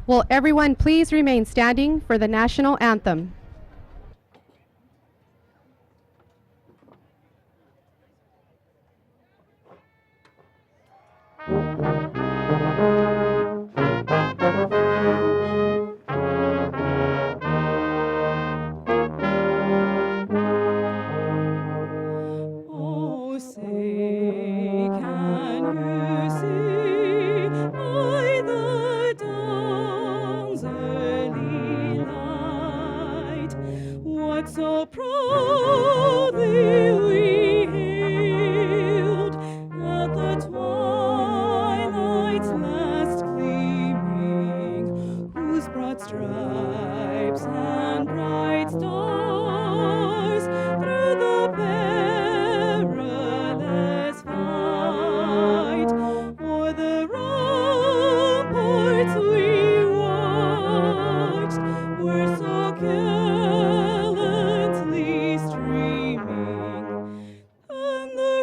Will everyone please remain standing for the national anthem? Oh, say, can you see by the dawn's early light what so proudly we hailed at the twilight's last gleaming, whose broad stripes and bright stars through the perilous fight o'er the ramparts we watched were so gallantly streaming, and the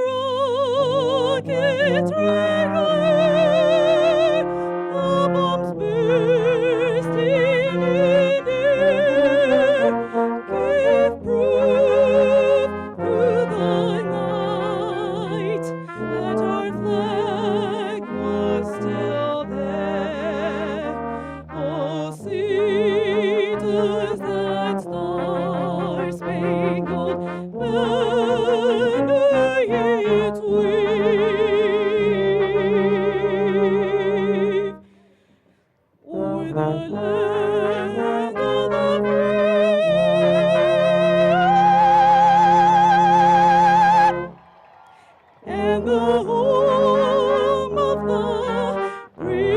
rockets rang high, the bombs bursting in air gave proof through the night that our flag was still there. Oh, see, does that star-spangled banner yet wave o'er the land of the free and the home of the brave.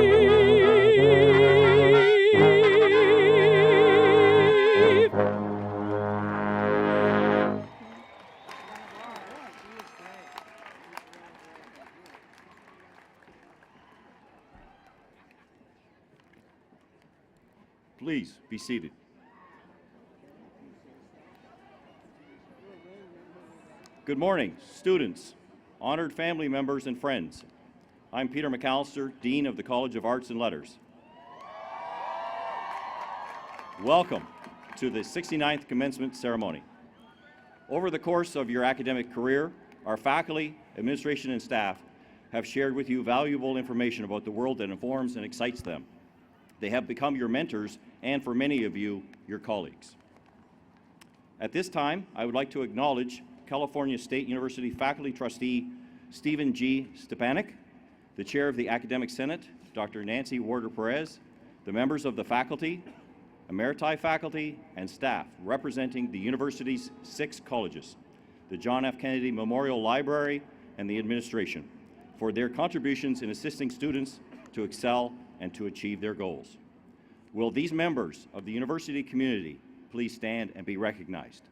Please be seated. Good morning, students, honored family members, and friends. I'm Peter McAllister, Dean of the College of Arts and Letters. Welcome to the 69th Commencement Ceremony. Over the course of your academic career, our faculty, administration, and staff have shared with you valuable information about the world that informs and excites them. They have become your mentors and, for many of you, your colleagues. At this time, I would like to acknowledge California State University Faculty Trustee Stephen G. Stepanek, the Chair of the Academic Senate, Dr. Nancy Warder-Perez, the members of the faculty, emeriti faculty, and staff representing the university's 6 colleges, the John F. Kennedy Memorial Library, and the administration for their contributions in assisting students to excel and to achieve their goals. Will these members of the university community please stand and be recognized?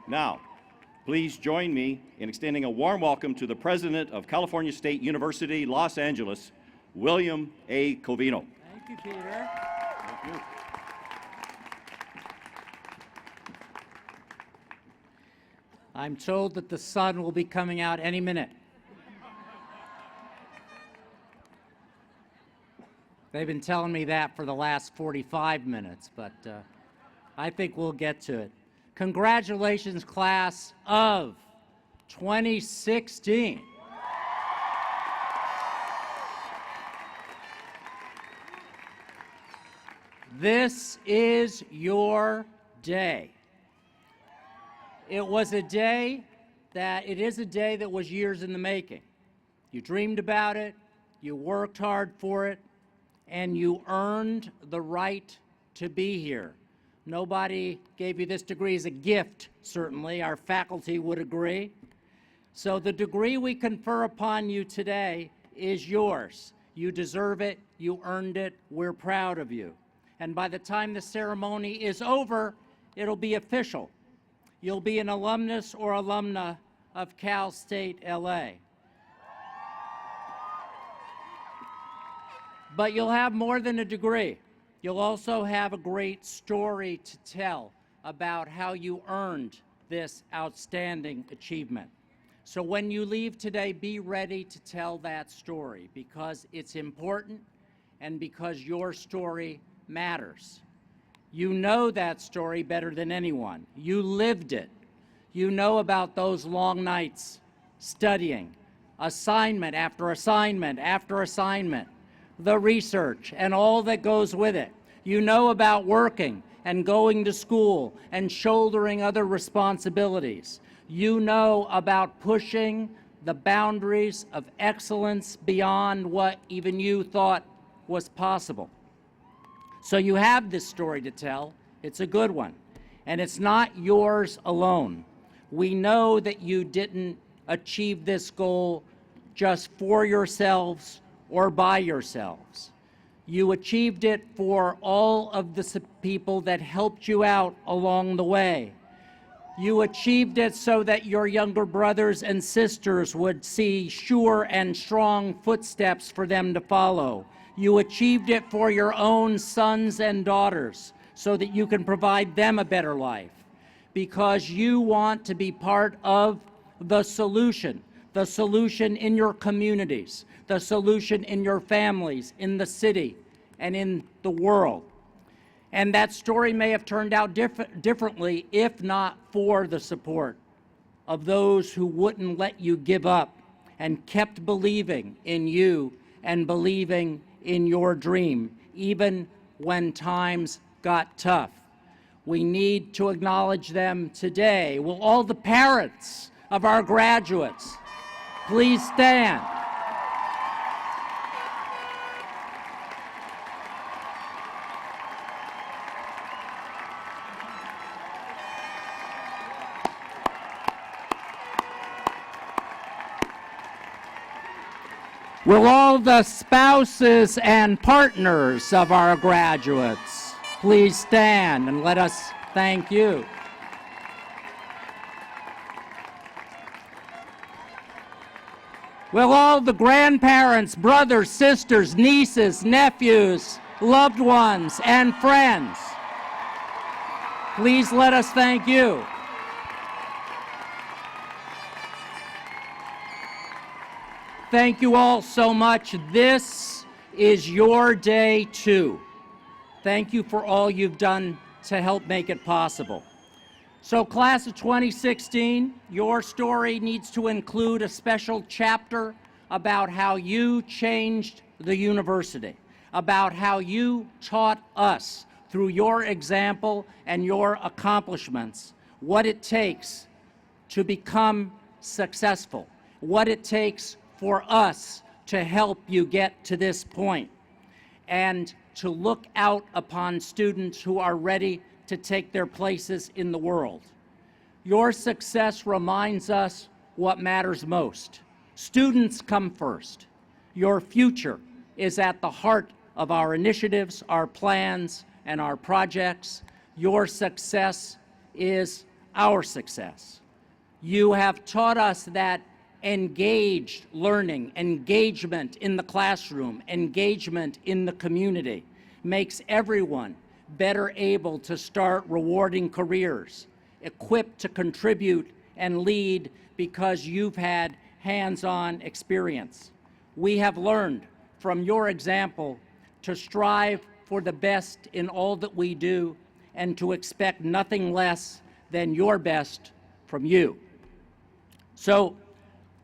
Now, please join me in extending a warm welcome to the President of California State University, Los Angeles, William A. Covino. Thank you, Peter. Thank you. I'm told that the sun will be coming out any minute. They've been telling me that for the last 45 minutes, but I think we'll get to it. Congratulations, class of 2016. This is your day. It is a day that was years in the making. You dreamed about it, you worked hard for it, and you earned the right to be here. Nobody gave you this degree as a gift, certainly. Our faculty would agree. So the degree we confer upon you today is yours. You deserve it, you earned it, we're proud of you. And by the time the ceremony is over, it'll be official. You'll be an alumnus or alumna of Cal State LA. But you'll have more than a degree. You'll also have a great story to tell about how you earned this outstanding achievement. So when you leave today, be ready to tell that story, because it's important and because your story matters. You know that story better than anyone. You lived it. You know about those long nights studying, assignment after assignment after assignment, the research and all that goes with it. You know about working and going to school and shouldering other responsibilities. You know about pushing the boundaries of excellence beyond what even you thought was possible. So you have this story to tell. It's a good one. And it's not yours alone. We know that you didn't achieve this goal just for yourselves or by yourselves. You achieved it for all of the people that helped you out along the way. You achieved it so that your younger brothers and sisters would see sure and strong footsteps for them to follow. You achieved it for your own sons and daughters so that you can provide them a better life, because you want to be part of the solution in your communities, the solution in your families, in the city, and in the world. And that story may have turned out differently if not for the support of those who wouldn't let you give up and kept believing in you and believing in your dream, even when times got tough. We need to acknowledge them today. Will all the parents of our graduates please stand? Will all the spouses and partners of our graduates please stand and let us thank you? Will all the grandparents, brothers, sisters, nieces, nephews, loved ones, and friends please let us thank you? Thank you all so much. This is your day too. Thank you for all you've done to help make it possible. So class of 2016, your story needs to include a special chapter about how you changed the university, about how you taught us through your example and your accomplishments what it takes to become successful, what it takes for us to help you get to this point, and to look out upon students who are ready to take their places in the world. Your success reminds us what matters most. Students come first. Your future is at the heart of our initiatives, our plans, and our projects. Your success is our success. You have taught us that engaged learning, engagement in the classroom, engagement in the community makes everyone better able to start rewarding careers, equipped to contribute and lead because you've had hands-on experience. We have learned from your example to strive for the best in all that we do and to expect nothing less than your best from you. So,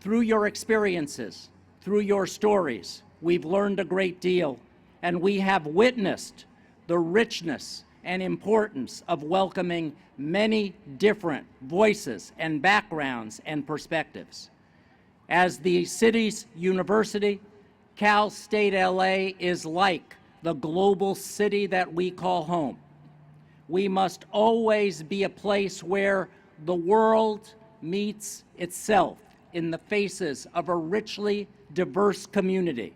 through your experiences, through your stories, we've learned a great deal, and we have witnessed the richness and importance of welcoming many different voices and backgrounds and perspectives. As the city's university, Cal State LA is like the global city that we call home. We must always be a place where the world meets itself in the faces of a richly diverse community,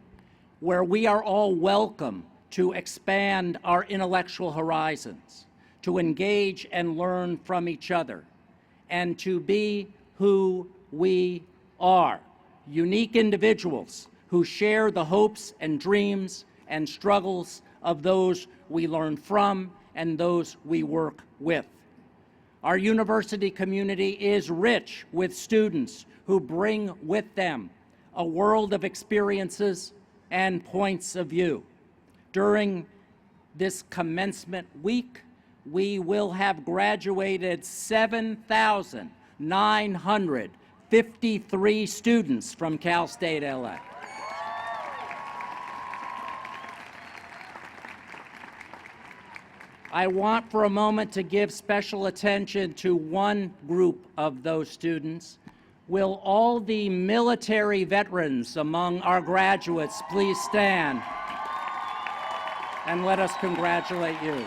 where we are all welcome to expand our intellectual horizons, to engage and learn from each other, and to be who we are, unique individuals who share the hopes and dreams and struggles of those we learn from and those we work with. Our university community is rich with students who bring with them a world of experiences and points of view. During this commencement week, we will have graduated 7,953 students from Cal State LA. I want for a moment to give special attention to one group of those students. Will all the military veterans among our graduates please stand and let us congratulate you.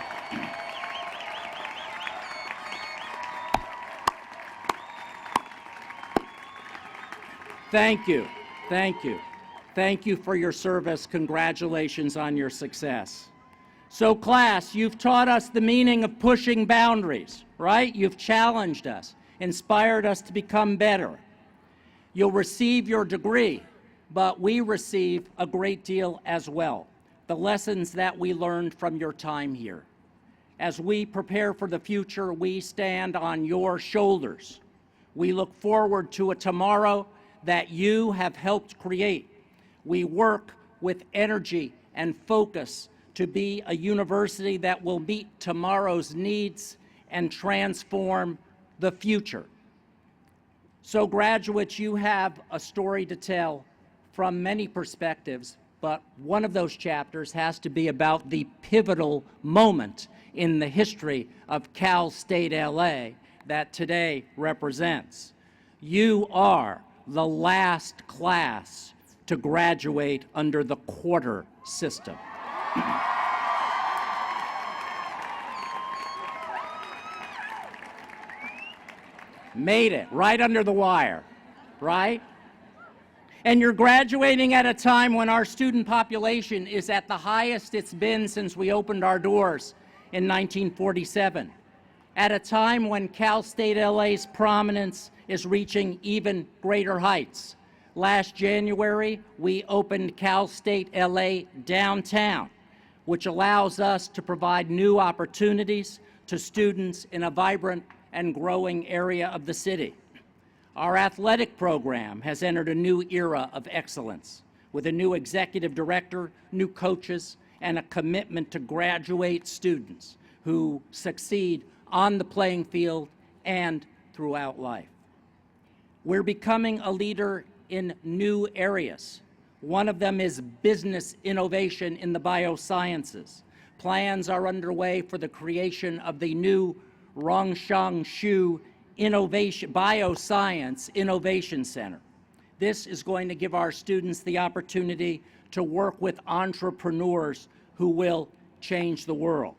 Thank you, thank you. Thank you for your service. Congratulations on your success. So class, you've taught us the meaning of pushing boundaries, right? You've challenged us, inspired us to become better. You'll receive your degree, but we receive a great deal as well. The lessons that we learned from your time here. As we prepare for the future, we stand on your shoulders. We look forward to a tomorrow that you have helped create. We work with energy and focus to be a university that will meet tomorrow's needs and transform the future. So graduates, you have a story to tell from many perspectives, but one of those chapters has to be about the pivotal moment in the history of Cal State LA that today represents. You are the last class to graduate under the quarter system. Made it right under the wire, right? And you're graduating at a time when our student population is at the highest it's been since we opened our doors in 1947. At a time when Cal State LA's prominence is reaching even greater heights. Last January, we opened Cal State LA Downtown, which allows us to provide new opportunities to students in a vibrant and growing area of the city. Our athletic program has entered a new era of excellence with a new executive director, new coaches, and a commitment to graduate students who succeed on the playing field and throughout life. We're becoming a leader in new areas. One of them is business innovation in the biosciences. Plans are underway for the creation of the new Rongshangshu Bioscience Innovation Center. This is going to give our students the opportunity to work with entrepreneurs who will change the world.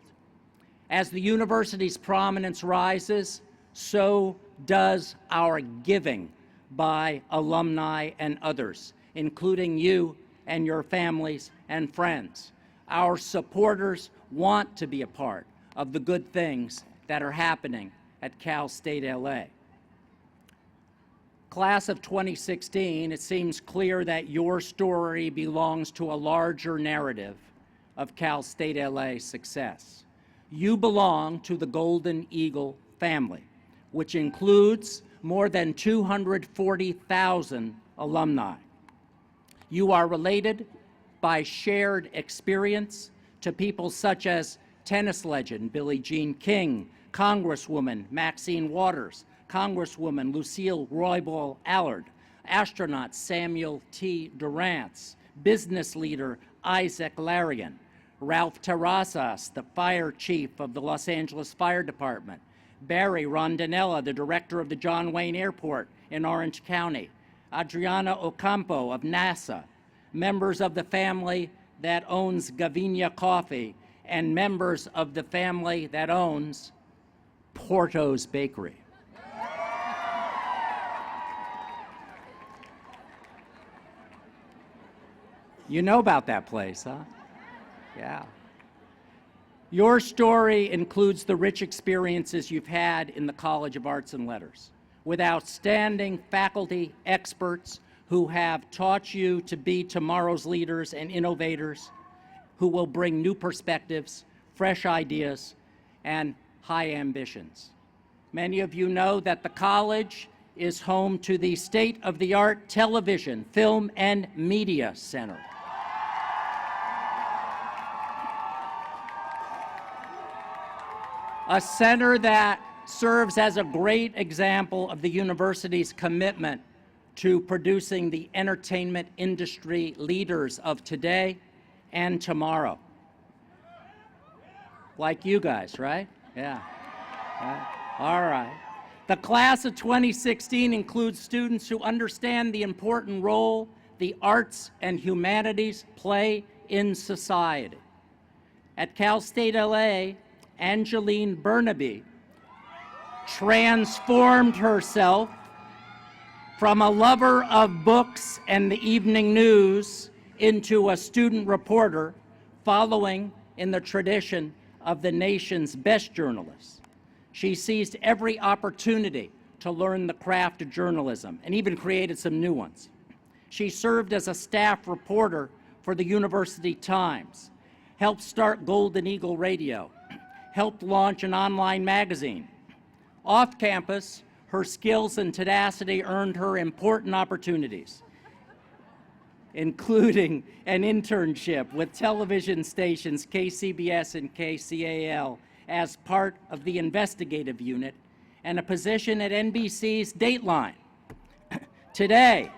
As the university's prominence rises, so does our giving by alumni and others, including you and your families and friends. Our supporters want to be a part of the good things that are happening at Cal State LA. Class of 2016, it seems clear that your story belongs to a larger narrative of Cal State LA's success. You belong to the Golden Eagle family, which includes more than 240,000 alumni. You are related by shared experience to people such as tennis legend Billie Jean King, Congresswoman Maxine Waters, Congresswoman Lucille Roybal Allard, astronaut Samuel T. Durrance, business leader Isaac Larian, Ralph Terrazas, the fire chief of the Los Angeles Fire Department, Barry Rondinella, the director of the John Wayne Airport in Orange County, Adriana Ocampo of NASA, members of the family that owns Gavinia Coffee, and members of the family that owns Porto's Bakery. You know about that place, huh? Yeah. Your story includes the rich experiences you've had in the College of Arts and Letters, with outstanding faculty experts who have taught you to be tomorrow's leaders and innovators who will bring new perspectives, fresh ideas, and high ambitions. Many of you know that the college is home to the state-of-the-art Television, Film, and Media Center. A center that serves as a great example of the university's commitment to producing the entertainment industry leaders of today and tomorrow. Like you guys, right? Yeah. All right. The class of 2016 includes students who understand the important role the arts and humanities play in society. At Cal State LA, Angeline Burnaby transformed herself from a lover of books and the evening news into a student reporter, following in the tradition of the nation's best journalists. She seized every opportunity to learn the craft of journalism and even created some new ones. She served as a staff reporter for the University Times, helped start Golden Eagle Radio, helped launch an online magazine. Off campus, her skills and tenacity earned her important opportunities, including an internship with television stations KCBS and KCAL as part of the investigative unit, and a position at NBC's Dateline. Today,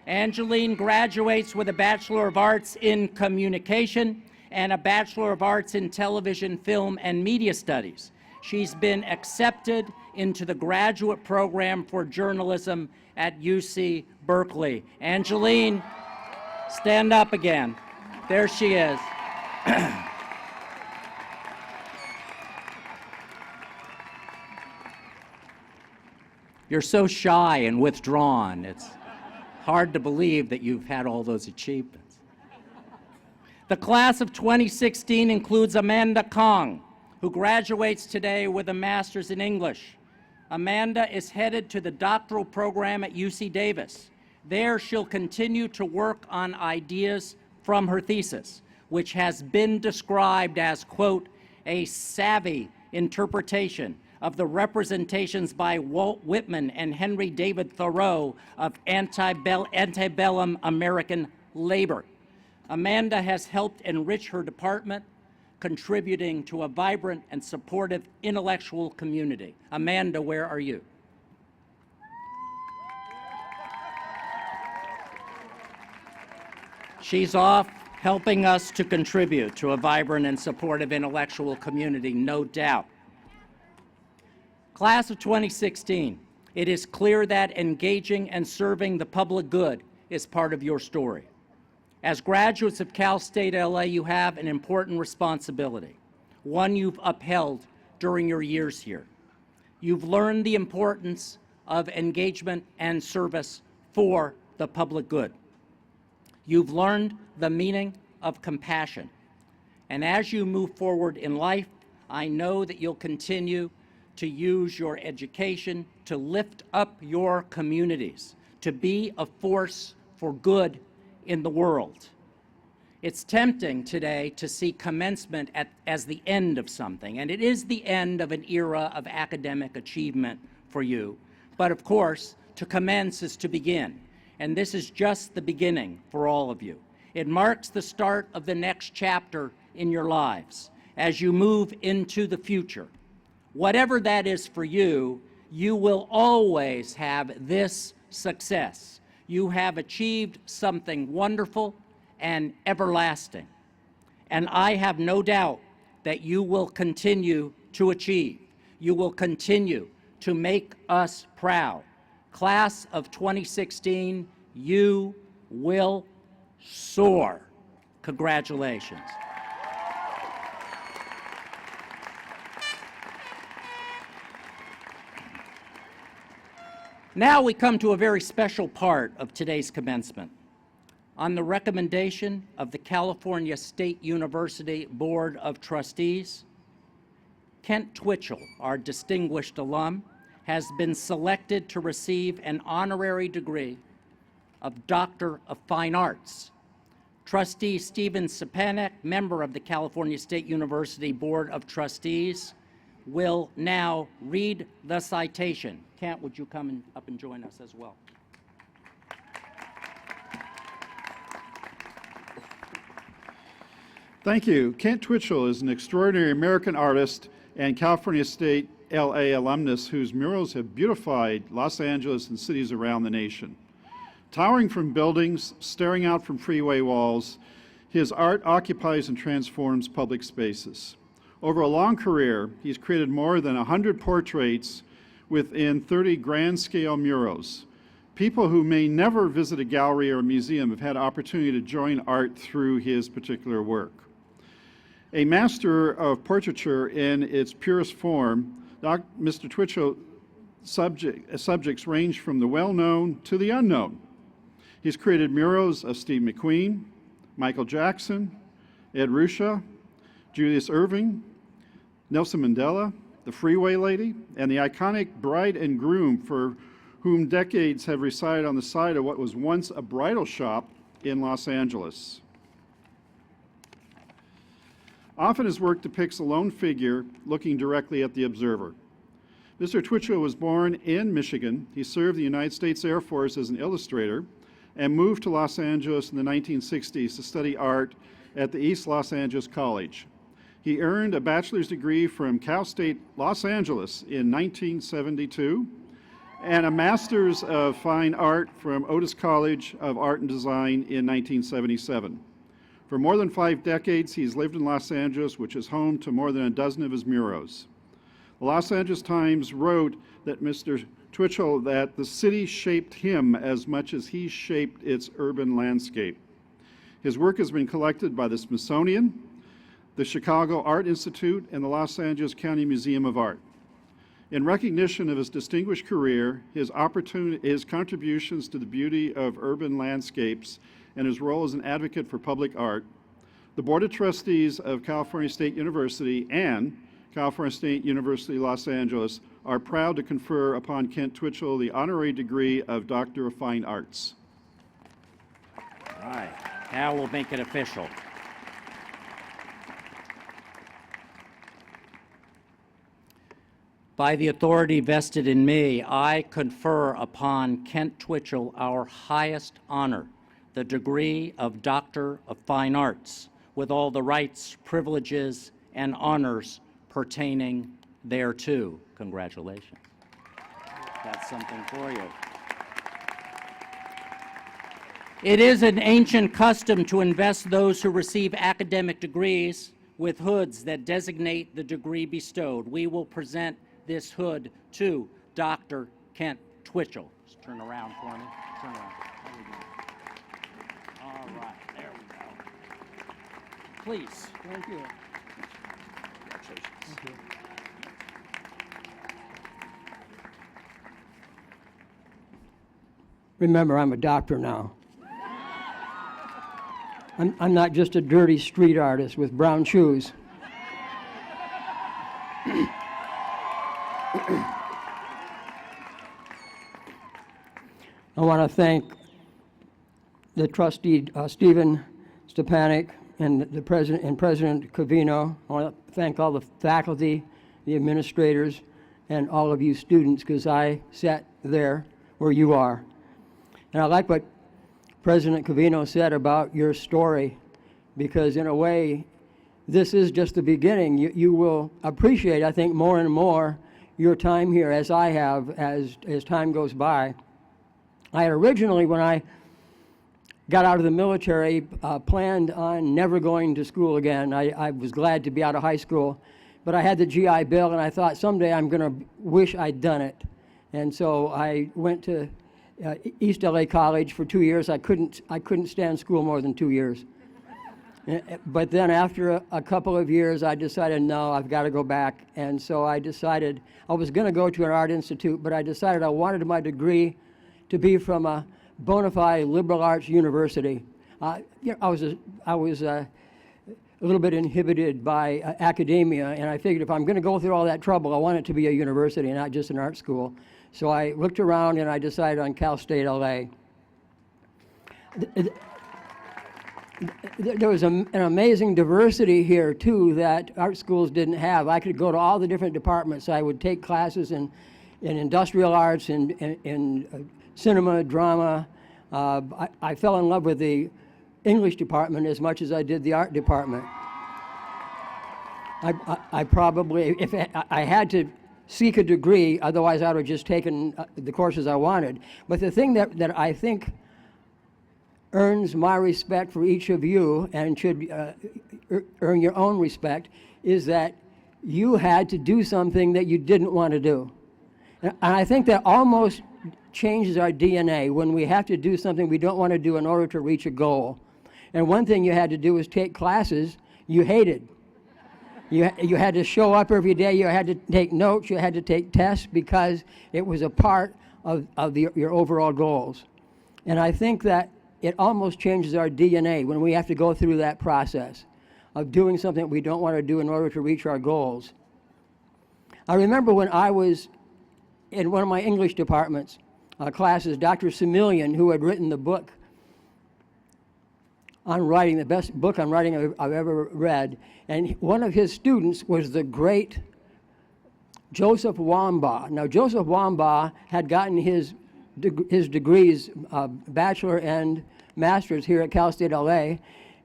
Angeline graduates with a Bachelor of Arts in Communication and a Bachelor of Arts in Television, Film, and Media Studies. She's been accepted into the graduate program for journalism at UC Berkeley. Angeline, stand up again. There she is. You're so shy and withdrawn. It's hard to believe that you've had all those achievements. The class of 2016 includes Amanda Kong, who graduates today with a master's in English. Amanda is headed to the doctoral program at UC Davis. There, she'll continue to work on ideas from her thesis, which has been described as, quote, a savvy interpretation of the representations by Walt Whitman and Henry David Thoreau of antebellum American labor. Amanda has helped enrich her department, contributing to a vibrant and supportive intellectual community. Amanda, where are you? She's off helping us to contribute to a vibrant and supportive intellectual community, no doubt. Class of 2016, it is clear that engaging and serving the public good is part of your story. As graduates of Cal State LA, you have an important responsibility, one you've upheld during your years here. You've learned the importance of engagement and service for the public good. You've learned the meaning of compassion. And as you move forward in life, I know that you'll continue to use your education to lift up your communities, to be a force for good in the world. It's tempting today to see commencement as the end of something, and it is the end of an era of academic achievement for you. But of course, to commence is to begin, and this is just the beginning for all of you. It marks the start of the next chapter in your lives as you move into the future. Whatever that is for you, you will always have this success. You have achieved something wonderful and everlasting. And I have no doubt that you will continue to achieve. You will continue to make us proud. Class of 2016, you will soar. Congratulations. Now we come to a very special part of today's commencement. On the recommendation of the California State University Board of Trustees, Kent Twitchell, our distinguished alum, has been selected to receive an honorary degree of Doctor of Fine Arts. Trustee Stephen Sapanek, member of the California State University Board of Trustees, will now read the citation. Kent, would you come up and join us as well? Thank you. Kent Twitchell is an extraordinary American artist and California State LA alumnus whose murals have beautified Los Angeles and cities around the nation. Towering from buildings, staring out from freeway walls, his art occupies and transforms public spaces. Over a long career, he's created more than 100 portraits within 30 grand-scale murals. People who may never visit a gallery or a museum have had opportunity to join art through his particular work. A master of portraiture in its purest form, Mr. Twitchell subjects range from the well-known to the unknown. He's created murals of Steve McQueen, Michael Jackson, Ed Ruscha, Julius Erving, Nelson Mandela, the Freeway Lady, and the iconic bride and groom for whom decades have resided on the side of what was once a bridal shop in Los Angeles. Often his work depicts a lone figure looking directly at the observer. Mr. Twitchell was born in Michigan. He served the United States Air Force as an illustrator and moved to Los Angeles in the 1960s to study art at the East Los Angeles College. He earned a bachelor's degree from Cal State Los Angeles in 1972 and a master's of fine art from Otis College of Art and Design in 1977. For more than 5 decades, he's lived in Los Angeles, which is home to more than a dozen of his murals. The Los Angeles Times wrote that Mr. Twitchell, that the city shaped him as much as he shaped its urban landscape. His work has been collected by the Smithsonian, the Chicago Art Institute, and the Los Angeles County Museum of Art. In recognition of his distinguished career, his contributions to the beauty of urban landscapes, and his role as an advocate for public art, the Board of Trustees of California State University and California State University Los Angeles are proud to confer upon Kent Twitchell the honorary degree of Doctor of Fine Arts. All right, now we'll make it official. By the authority vested in me, I confer upon Kent Twitchell our highest honor, the degree of Doctor of Fine Arts, with all the rights, privileges, and honors pertaining thereto. Congratulations. That's something for you. It is an ancient custom to invest those who receive academic degrees with hoods that designate the degree bestowed. We will present this hood to Dr. Kent Twitchell. Just turn around for me. Turn around. All right, there we go. Please. Thank you. Congratulations. Thank you. Remember, I'm a doctor now. I'm not just a dirty street artist with brown shoes. I want to thank the trustee, Stephen Stepanek, and the president and President Covino. I want to thank all the faculty, the administrators, and all of you students, because I sat there where you are. And I like what President Covino said about your story, because in a way, this is just the beginning. You will appreciate, I think, more and more your time here, as I have, as time goes by. I had originally, when I got out of the military, planned on never going to school again. I was glad to be out of high school, but I had the GI Bill, and I thought someday I'm going to wish I'd done it. And so I went to East LA College for 2 years. I couldn't stand school more than 2 years. But then after a couple of years, I decided, no, I've got to go back. And so I decided I was going to go to an art institute, but I decided I wanted my degree to be from a bona fide liberal arts university. I was a little bit inhibited by academia, and I figured if I'm going to go through all that trouble, I want it to be a university, not just an art school. So I looked around and I decided on Cal State LA. there was an amazing diversity here, too, that art schools didn't have. I could go to all the different departments. I would take classes in industrial arts, in cinema, drama. I fell in love with the English department as much as I did the art department. I probably, if I had to seek a degree, otherwise I would have just taken the courses I wanted. But the thing that I think earns my respect for each of you and should earn your own respect is that you had to do something that you didn't want to do. And I think that almost changes our DNA when we have to do something we don't want to do in order to reach a goal. And one thing you had to do was take classes you hated. You had to show up every day, you had to take notes, you had to take tests because it was a part of your overall goals. And I think that it almost changes our DNA when we have to go through that process of doing something we don't want to do in order to reach our goals. I remember when I was in one of my English departments classes, Dr. Semelian, who had written the book on writing, the best book on writing I've ever read, and one of his students was the great Joseph Wambaugh. Now, Joseph Wambaugh had gotten his degrees, Bachelor and Master's here at Cal State LA,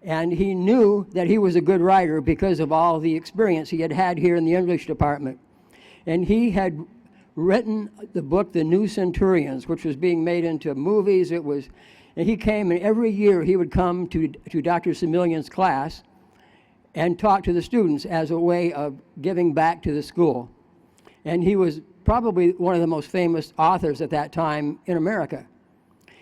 and he knew that he was a good writer because of all the experience he had here in the English department. And he had written the book, The New Centurions, which was being made into movies. And he came, and every year he would come to Dr. Semelian's class and talk to the students as a way of giving back to the school. And he was probably one of the most famous authors at that time in America.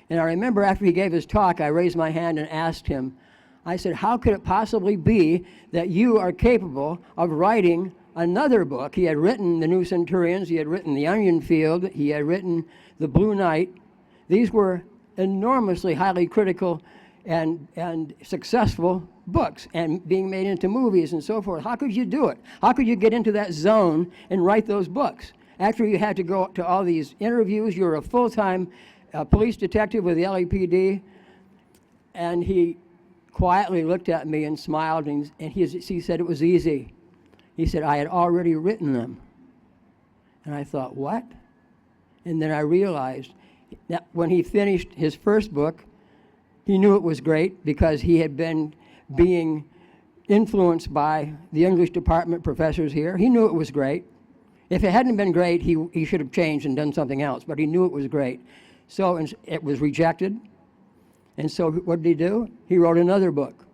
And I remember after he gave his talk, I raised my hand and asked him, I said, how could it possibly be that you are capable of writing another book? He had written The New Centurions, he had written The Onion Field, he had written The Blue Knight. These were enormously highly critical and successful books and being made into movies and so forth. How could you do it? How could you get into that zone and write those books? After you had to go to all these interviews, you were a full-time police detective with the LAPD, and he quietly looked at me and smiled, and he said it was easy. He said, I had already written them. And I thought, what? And then I realized that when he finished his first book, he knew it was great because he had been being influenced by the English department professors here. He knew it was great. If it hadn't been great, he should have changed and done something else, but he knew it was great. So it was rejected. And so what did he do? He wrote another book.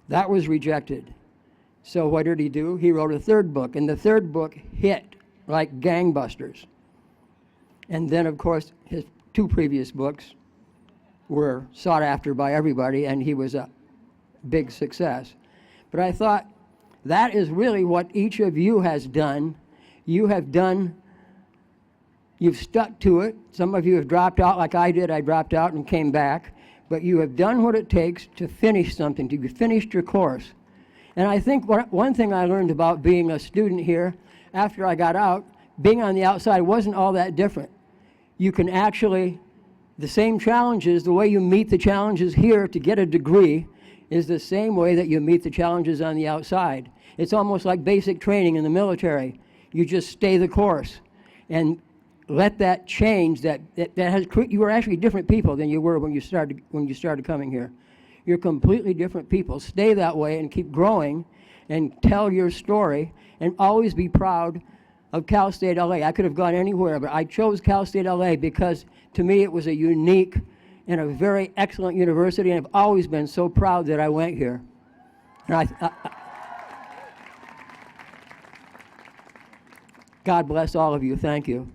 That was rejected. So what did he do? He wrote a third book, and the third book hit like gangbusters. And then, of course, his two previous books were sought after by everybody, and he was a big success. But I thought, that is really what each of you has done. You have done, you've stuck to it. Some of you have dropped out like I did. I dropped out and came back. But you have done what it takes to finish something, to finish your course. And I think one thing I learned about being a student here, after I got out, being on the outside wasn't all that different. You can actually, the same challenges, the way you meet the challenges here to get a degree is the same way that you meet the challenges on the outside. It's almost like basic training in the military. You just stay the course and let that change. You are actually different people than you were when you started coming here. You're completely different people. Stay that way and keep growing and tell your story and always be proud of Cal State LA. I could have gone anywhere, but I chose Cal State LA because to me it was a unique and a very excellent university, and I've always been so proud that I went here. And God bless all of you. Thank you.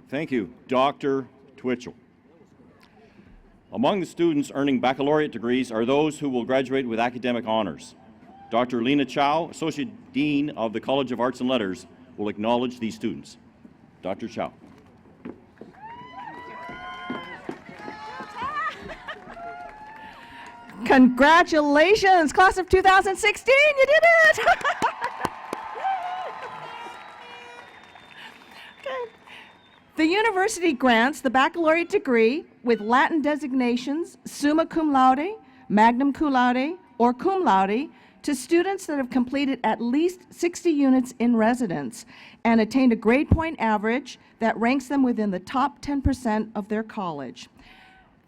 Thank you, Dr. Twitchell. Among the students earning baccalaureate degrees are those who will graduate with academic honors. Dr. Lena Chow, Associate Dean of the College of Arts and Letters, will acknowledge these students. Dr. Chow. Congratulations, class of 2016, you did it! Okay. The university grants the baccalaureate degree with Latin designations summa cum laude, magna cum laude, or cum laude to students that have completed at least 60 units in residence and attained a grade point average that ranks them within the top 10% of their college.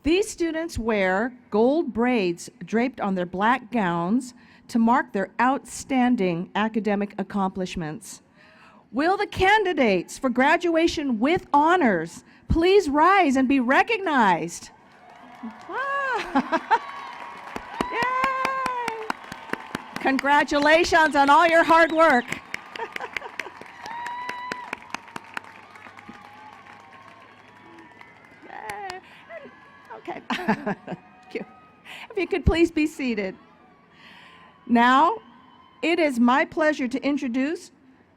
These students wear gold braids draped on their black gowns to mark their outstanding academic accomplishments. Will the candidates for graduation with honors please rise and be recognized? Ah. Yay! Congratulations on all your hard work. Okay. Thank you. If you could please be seated. Now, it is my pleasure to introduce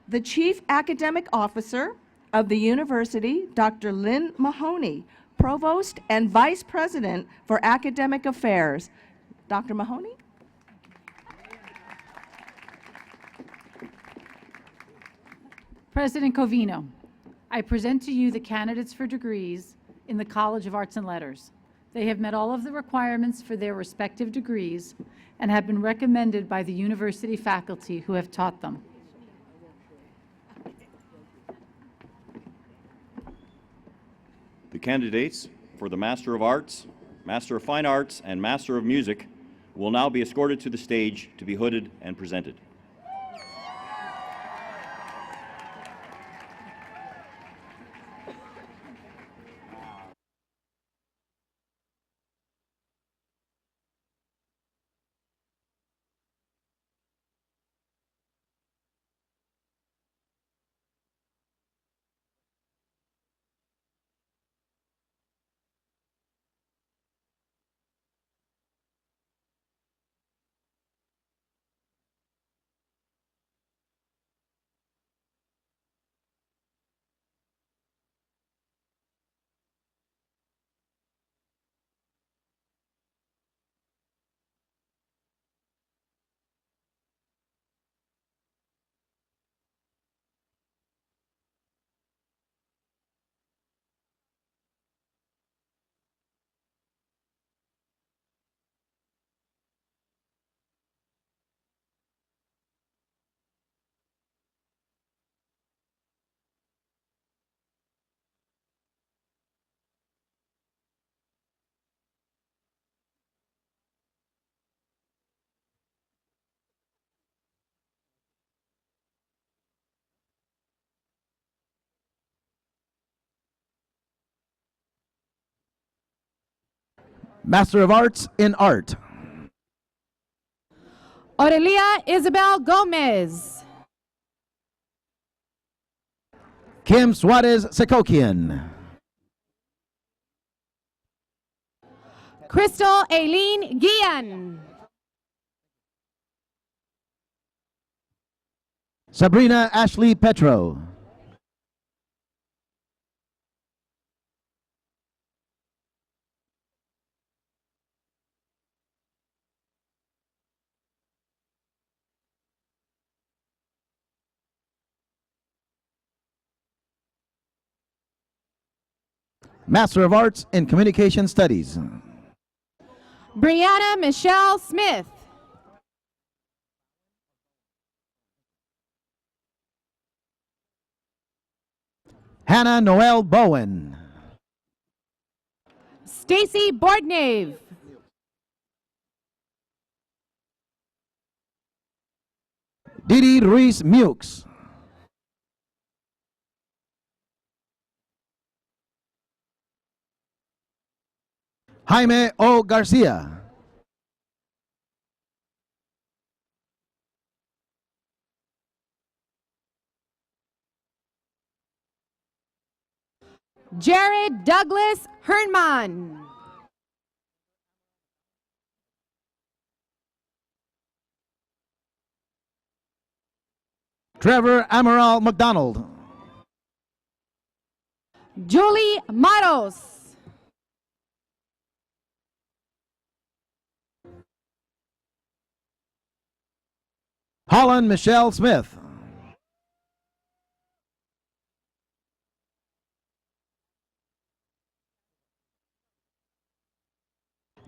the Chief Academic Officer of the University, Dr. Lynn Mahoney, Provost and Vice President for Academic Affairs. Dr. Mahoney? President Covino, I present to you the candidates for degrees in the College of Arts and Letters. They have met all of the requirements for their respective degrees and have been recommended by the university faculty who have taught them. The candidates for the Master of Arts, Master of Fine Arts, and Master of Music will now be escorted to the stage to be hooded and presented. Master of Arts in Art. Aurelia Isabel Gomez. Kim Suarez Sekokian. Crystal Aileen Guillen. Sabrina Ashley Petro. Master of Arts in Communication Studies. Brianna Michelle Smith. Hannah Noel Bowen. Stacy Bordnave. Didi Ruiz Mukes. Jaime O. Garcia. Jared Douglas Hernman. Trevor Amaral McDonald. Julie Matos. Holland Michelle Smith.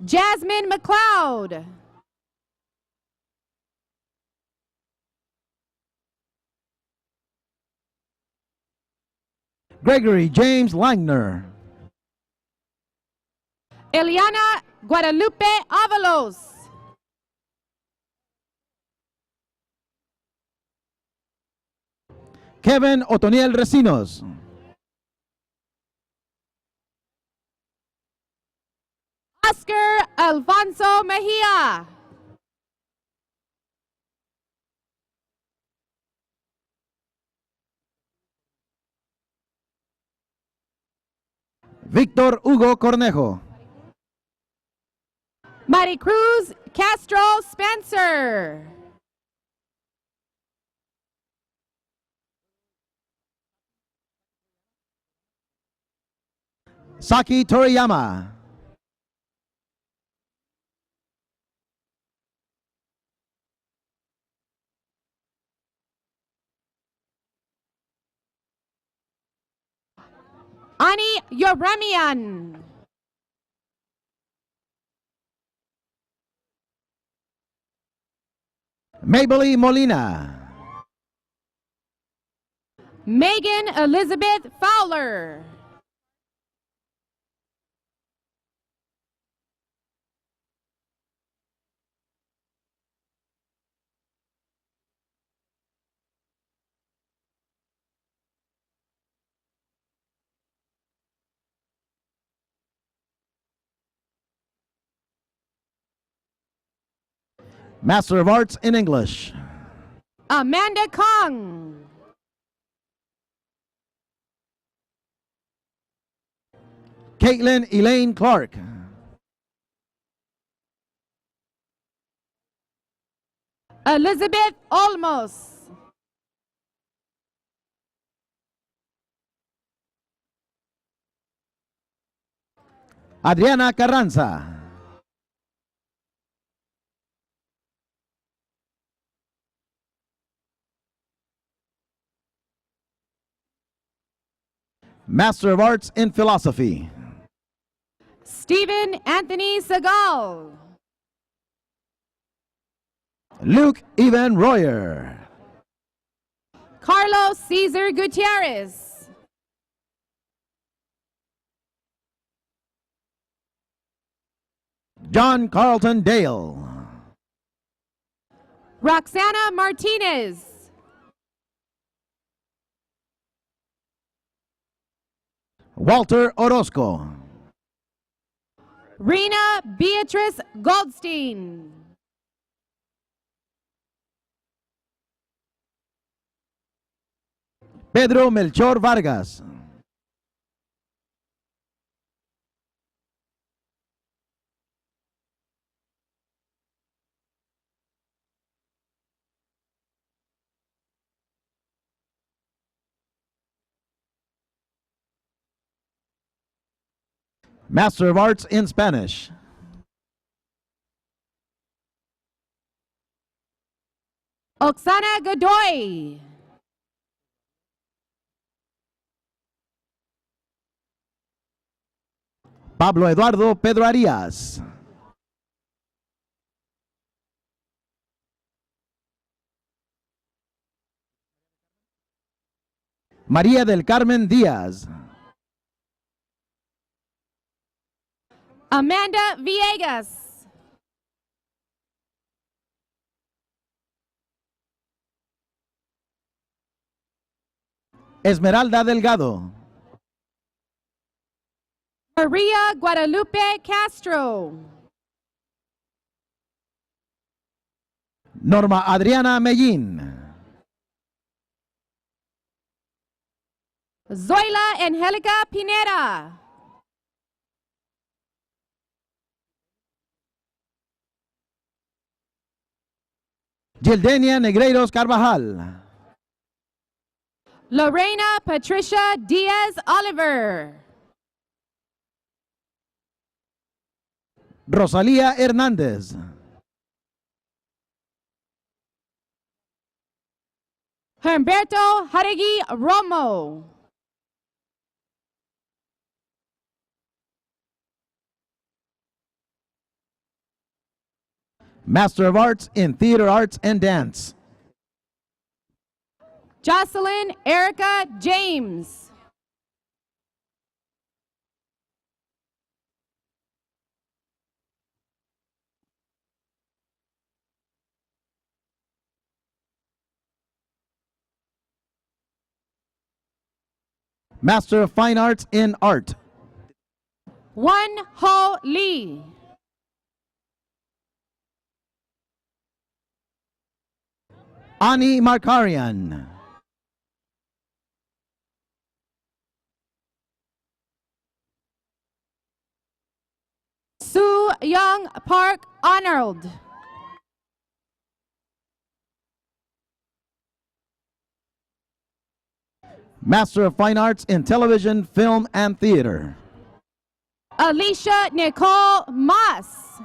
Jasmine McLeod. Gregory James Langner. Eliana Guadalupe Avalos. Kevin Otoniel Recinos. Oscar Alfonso Mejia. Víctor Hugo Cornejo. Maricruz Castro Spencer. Saki Toriyama. Ani Yoremian. Maybelline Molina. Megan Elizabeth Fowler. Master of Arts in English. Amanda Kong. Caitlin Elaine Clark. Elizabeth Olmos. Adriana Carranza. Master of Arts in Philosophy. Stephen Anthony Segal. Luke Ivan Royer. Carlos Cesar Gutierrez. John Carlton Dale. Roxana Martinez. Walter Orozco. Rena Beatrice Goldstein. Pedro Melchor Vargas. Master of Arts in Spanish. Oksana Godoy. Pablo Eduardo Pedro Arias. María del Carmen Díaz. Amanda Villegas. Esmeralda Delgado. Maria Guadalupe Castro. Norma Adriana Mellín. Zoila Angelica Pineda. Gildenia Negreiros Carvajal. Lorena Patricia Diaz Oliver. Rosalía Hernández. Humberto Jaregi Romo. Master of Arts in Theater Arts and Dance. Jocelyn Erica James. Master of Fine Arts in Art. Won Ho Lee. Ani Markarian. Soo Young Park Arnold. Master of Fine Arts in Television, Film, and Theater. Alicia Nicole Moss.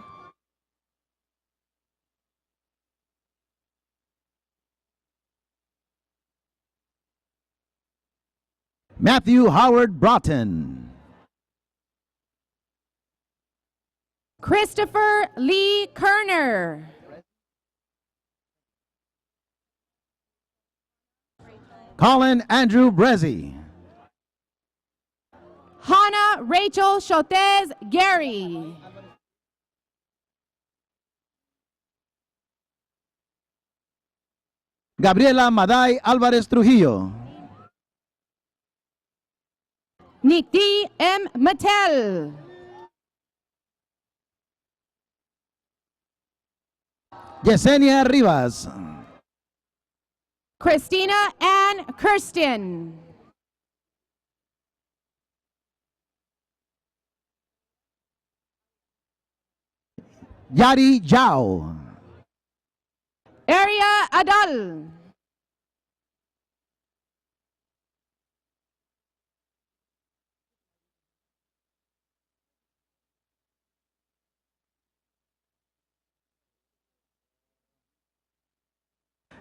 Matthew Howard Broughton. Christopher Lee Kerner. Colin Andrew Brezzi. Hannah Rachel Shotez Gary. Gabriela Maday Alvarez Trujillo. Nikti M. Mattel. Yesenia Rivas. Christina Ann Kirsten. Yari Zhao. Aria Adal.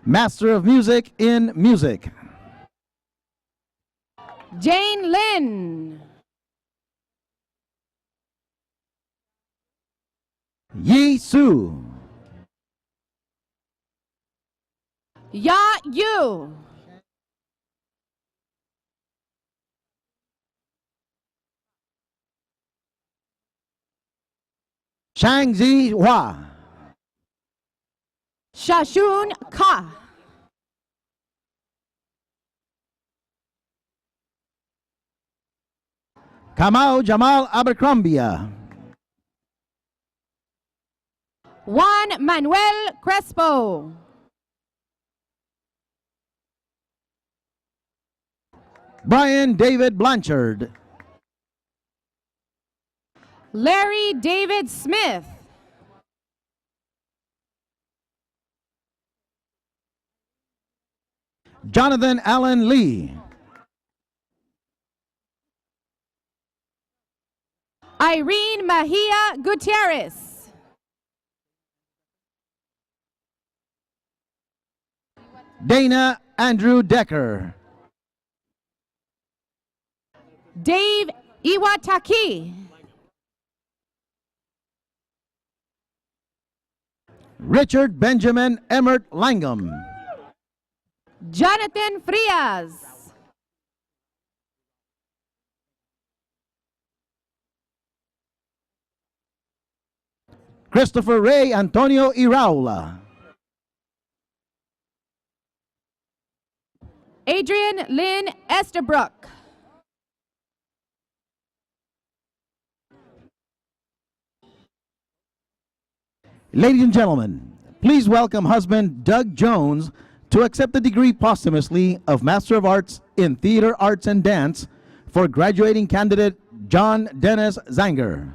Master of Music in Music. Jane Lynn. Yi Su. Ya Yu. Shangzi Hua. Shashun Ka. Kamau Jamal Abercrombie. Juan Manuel Crespo. Brian David Blanchard. Larry David Smith. Jonathan Allen Lee. Irene Mejia Gutierrez. Dana Andrew Decker. Dave Iwataki. Richard Benjamin Emmert Langham. Jonathan Frias. Christopher Ray Antonio Iraula. Adrian Lynn Estabrook. Ladies and gentlemen, please welcome husband Doug Jones to accept the degree posthumously of Master of Arts in Theater Arts and Dance for graduating candidate John Dennis Zanger.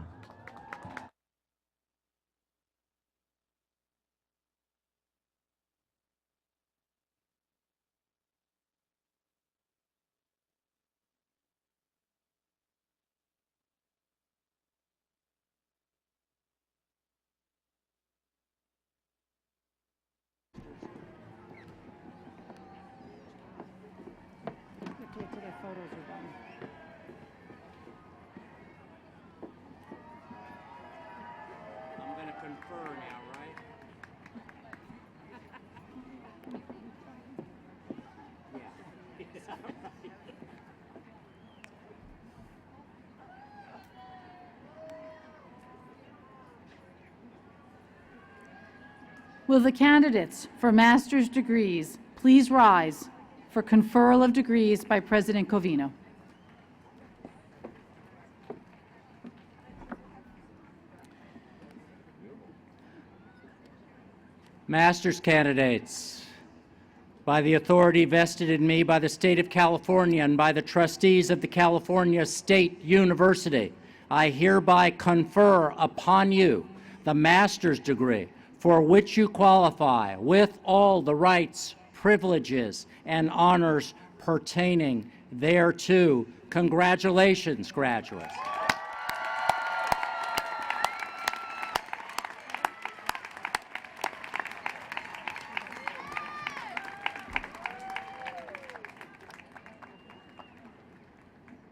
Will the candidates for master's degrees please rise for conferral of degrees by President Covino? Master's candidates, by the authority vested in me by the State of California and by the trustees of the California State University, I hereby confer upon you the master's degree for which you qualify with all the rights, privileges, and honors pertaining thereto. Congratulations, graduates.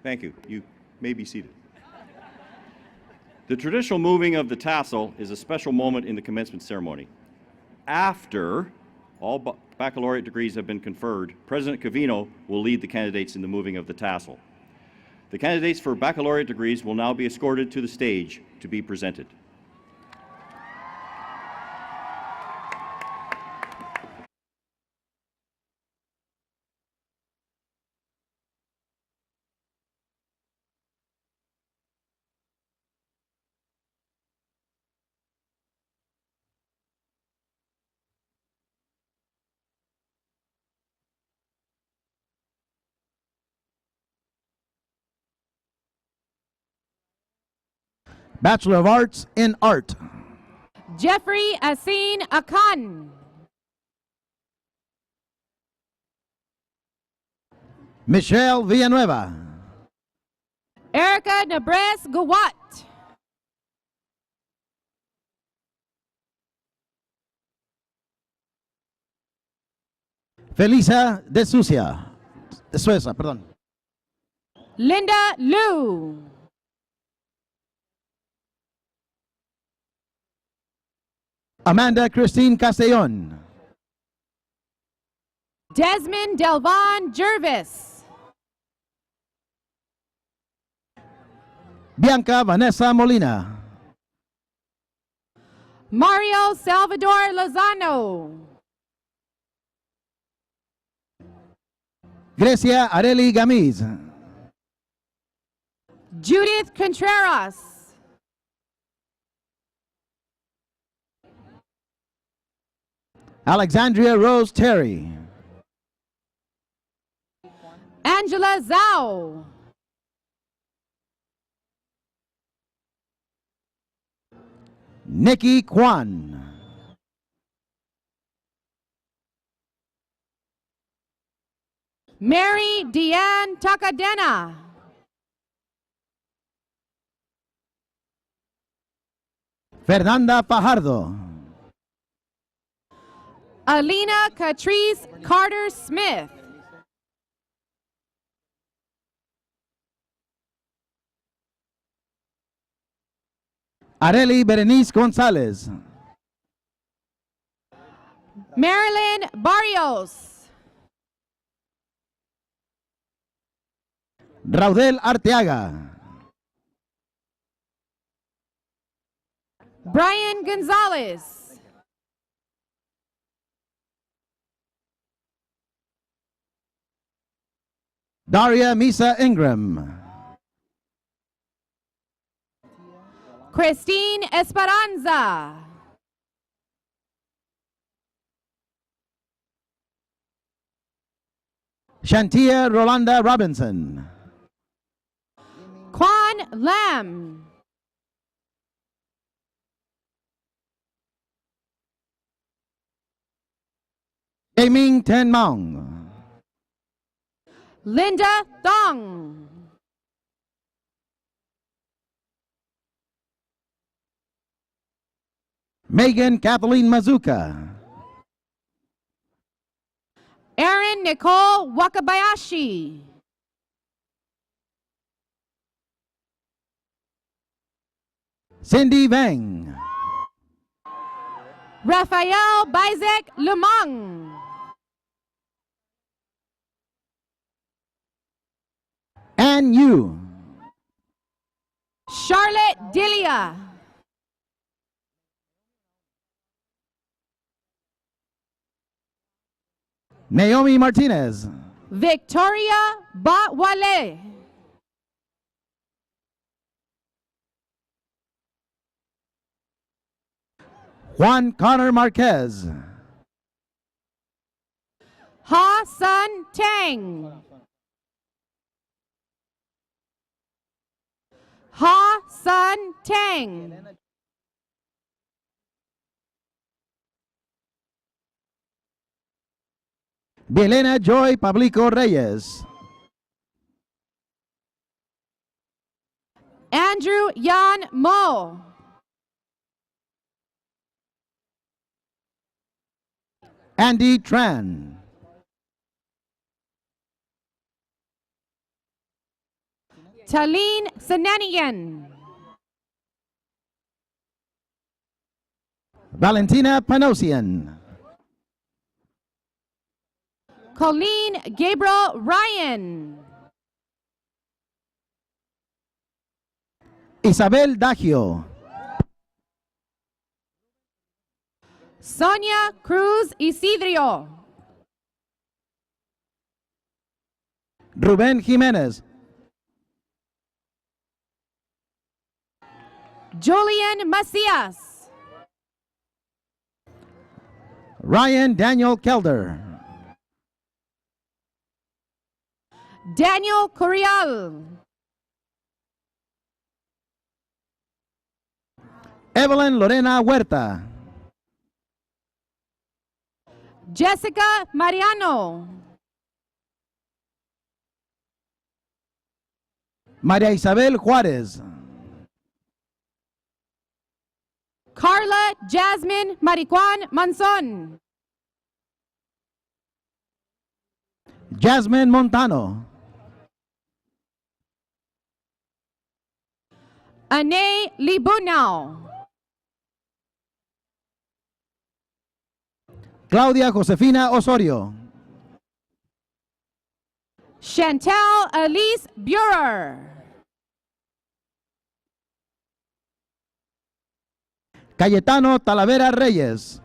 Thank you. You may be seated. The traditional moving of the tassel is a special moment in the commencement ceremony. After all baccalaureate degrees have been conferred, President Covino will lead the candidates in the moving of the tassel. The candidates for baccalaureate degrees will now be escorted to the stage to be presented. Bachelor of Arts in Art. Jeffrey Asin Akan. Michelle Villanueva. Erica Nebres Gawat. Felisa de Sueza, perdón. Linda Liu. Amanda Christine Castellon. Desmond Delvon Jervis. Bianca Vanessa Molina. Mario Salvador Lozano. Grecia Areli Gamiz. Judith Contreras. Alexandria Rose Terry. Angela Zhao. Nikki Kwan. Mary Deanne Takadena. Fernanda Fajardo. Alina Catrice Carter Smith. Areli Berenice Gonzalez. Marilyn Barrios. Raudel Arteaga. Brian Gonzalez. Daria Misa Ingram. Christine Esperanza. Shantia Rolanda Robinson. Quan Lam. Jaming Ten Maung. Linda Thong. Megan Kathleen Mazuka. Erin Nicole Wakabayashi. Cindy Vang. Raphael Bizek Lumang. Ann Yu. Charlotte Delia. Naomi Martinez. Victoria Bawale. Juan Connor Marquez. Ha Sun Tang. Ha Sun Tang. Bielena Joy Pablico Reyes. Andrew Yan Mo. Andy Tran. Talene Sananian. Valentina Panosian. Colleen Gabriel Ryan. Isabel Dagio. Sonia Cruz Isidrio. Ruben Jimenez. Julian Macias. Ryan Daniel Kelder. Daniel Corial. Evelyn Lorena Huerta. Jessica Mariano. María Isabel Juárez. Carla Jasmine Maricuan Manson. Jasmine Montano. Ane Libunao. Claudia Josefina Osorio. Chantal Elise Burer. Cayetano Talavera Reyes.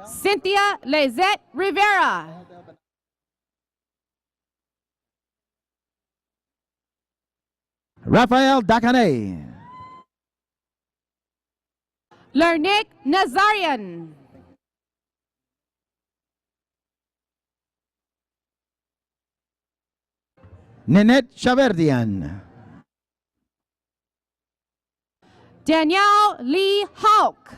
Cynthia Lizette Rivera. Rafael Dacanay. Lernick Nazarian. Ninette Chaverdian. Danielle Lee Hawk.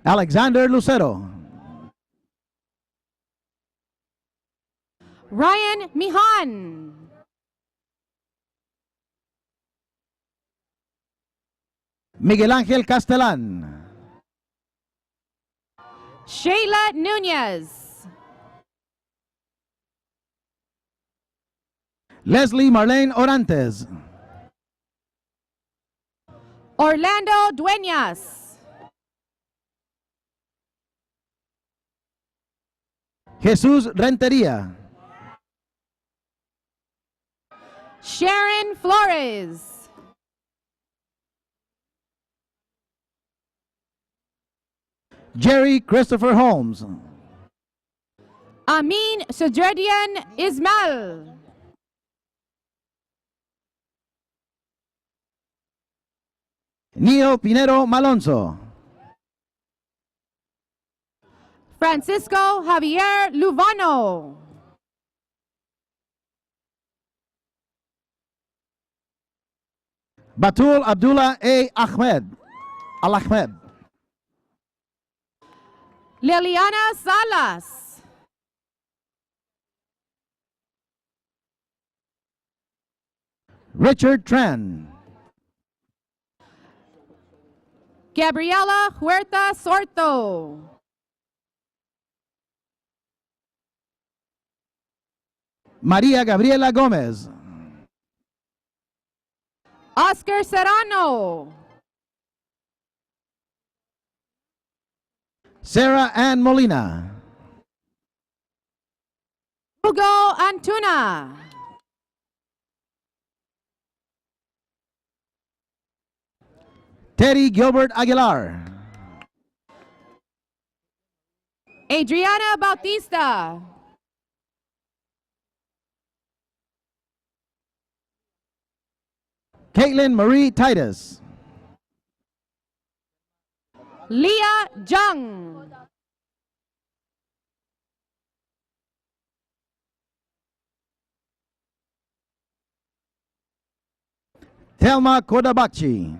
Alexander Lucero. Ryan Mihan. Miguel Ángel Castellán. Shayla Nunez. Leslie Marlene Orantes. Orlando Dueñas. Jesús Rentería. Sharon Flores. Jerry Christopher Holmes. Amin Sajredian Ismail. Neil Pinero Malonzo. Francisco Javier Luvano. Batul Abdullah A. Ahmed. Al-Ahmed. Liliana Salas. Richard Tran. Gabriela Huerta Sorto. María Gabriela Gómez. Oscar Serrano. Sarah Ann Molina. Hugo Antuna. Teddy Gilbert Aguilar. Adriana Bautista. Caitlin Marie Titus. Leah Jung. Thelma Kodabachi.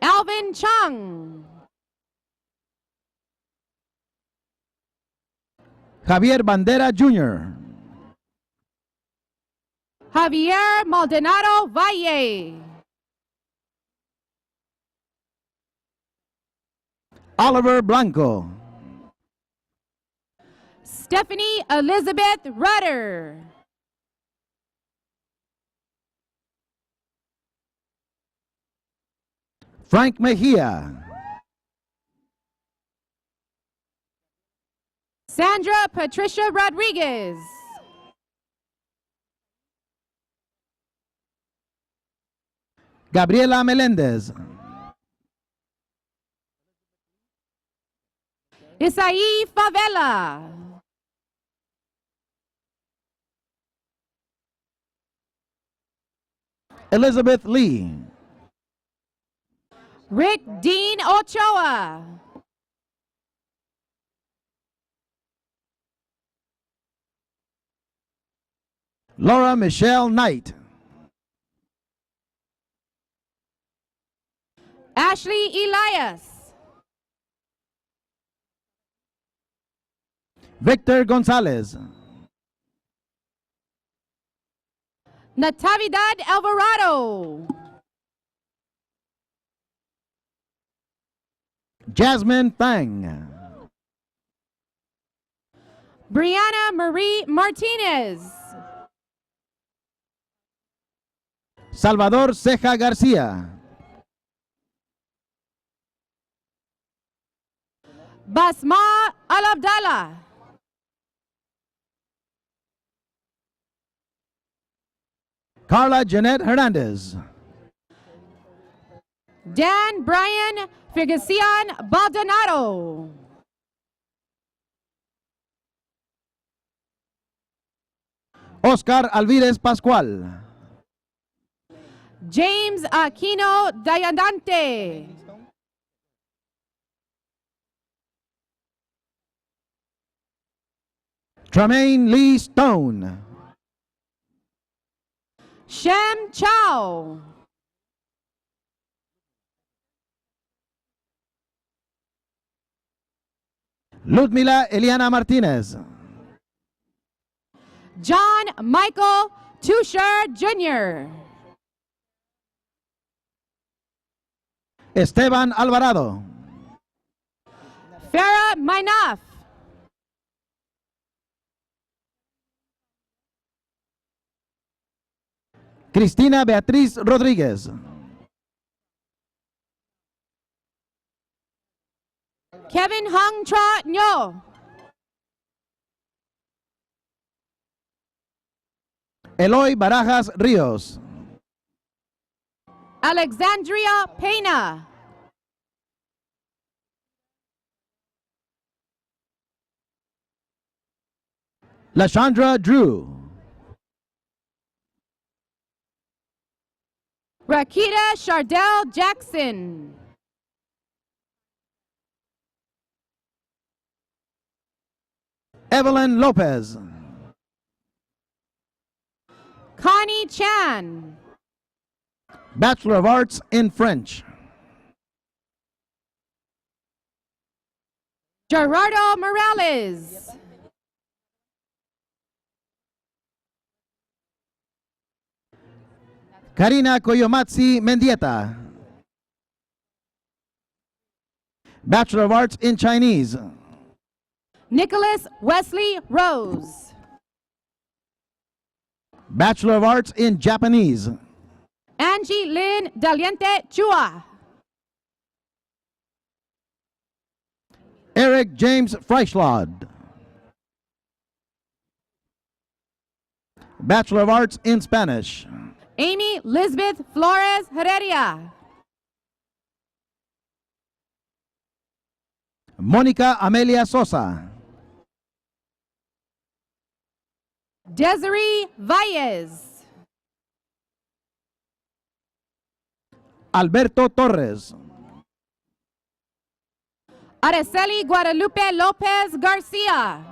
Alvin Chung. Javier Bandera Jr. Javier Maldonado Valle. Oliver Blanco. Stephanie Elizabeth Rudder. Frank Mejia. Sandra Patricia Rodriguez. Gabriela Melendez. Isaí Favela. Elizabeth Lee. Rick Dean Ochoa. Laura Michelle Knight. Ashley Elias. Victor Gonzalez. Natividad Alvarado. Jasmine Fang. Brianna Marie Martinez. Salvador Ceja Garcia. Basma Al-Abdallah. Carla Jeanette Hernandez. Dan Brian Ferguson Baldonado. Oscar Alvarez Pascual. James Aquino Diandante. Tremaine Lee Stone. Shem Chow. Ludmila Eliana Martinez. John Michael Tusher Jr. Esteban Alvarado. Farah Mainaf. Cristina Beatriz Rodríguez. Kevin Hung Tra Nyo. Eloy Barajas Ríos. Alexandria Pena. Lashandra Drew. Rakita Shardell Jackson. Evelyn Lopez. Connie Chan. Bachelor of Arts in French. Gerardo Morales. Karina Koyomatsi Mendieta. Bachelor of Arts in Chinese. Nicholas Wesley Rose. Bachelor of Arts in Japanese. Angie Lynn Daliente Chua. Eric James Freischlad. Bachelor of Arts in Spanish. Amy Lisbeth Flores Heredia. Mónica Amelia Sosa. Desiree Valles. Alberto Torres. Araceli Guadalupe Lopez Garcia.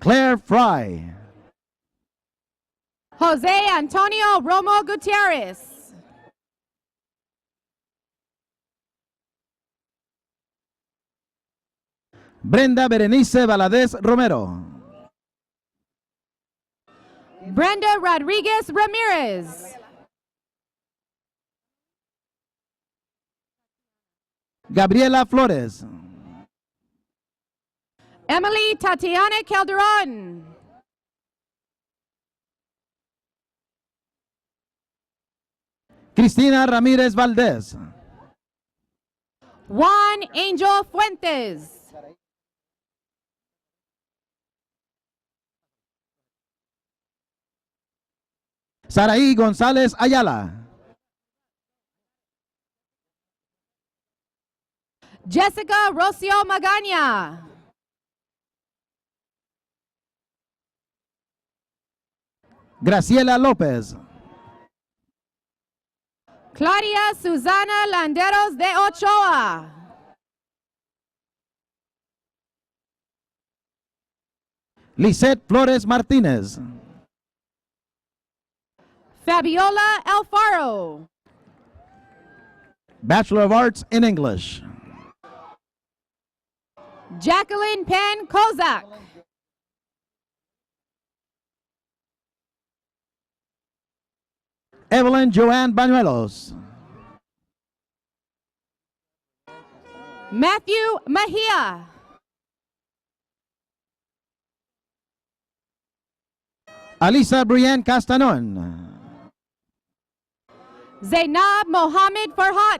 Claire Fry. Jose Antonio Romo Gutierrez. Brenda Berenice Valadez Romero. Brenda Rodriguez Ramirez. Gabriela Flores. Emily Tatiana Calderon. Cristina Ramírez Valdés. Juan Angel Fuentes. Saraí González Ayala. Jessica Rocio Magaña. Graciela López. Claudia Susana Landeros de Ochoa. Lisette Flores Martínez. Fabiola Alfaro. Bachelor of Arts in English. Jacqueline Penn Kozak. Evelyn Joanne Bañuelos. Matthew Mejia. Alisa Brienne Castanon. Zainab Mohammed Farhat.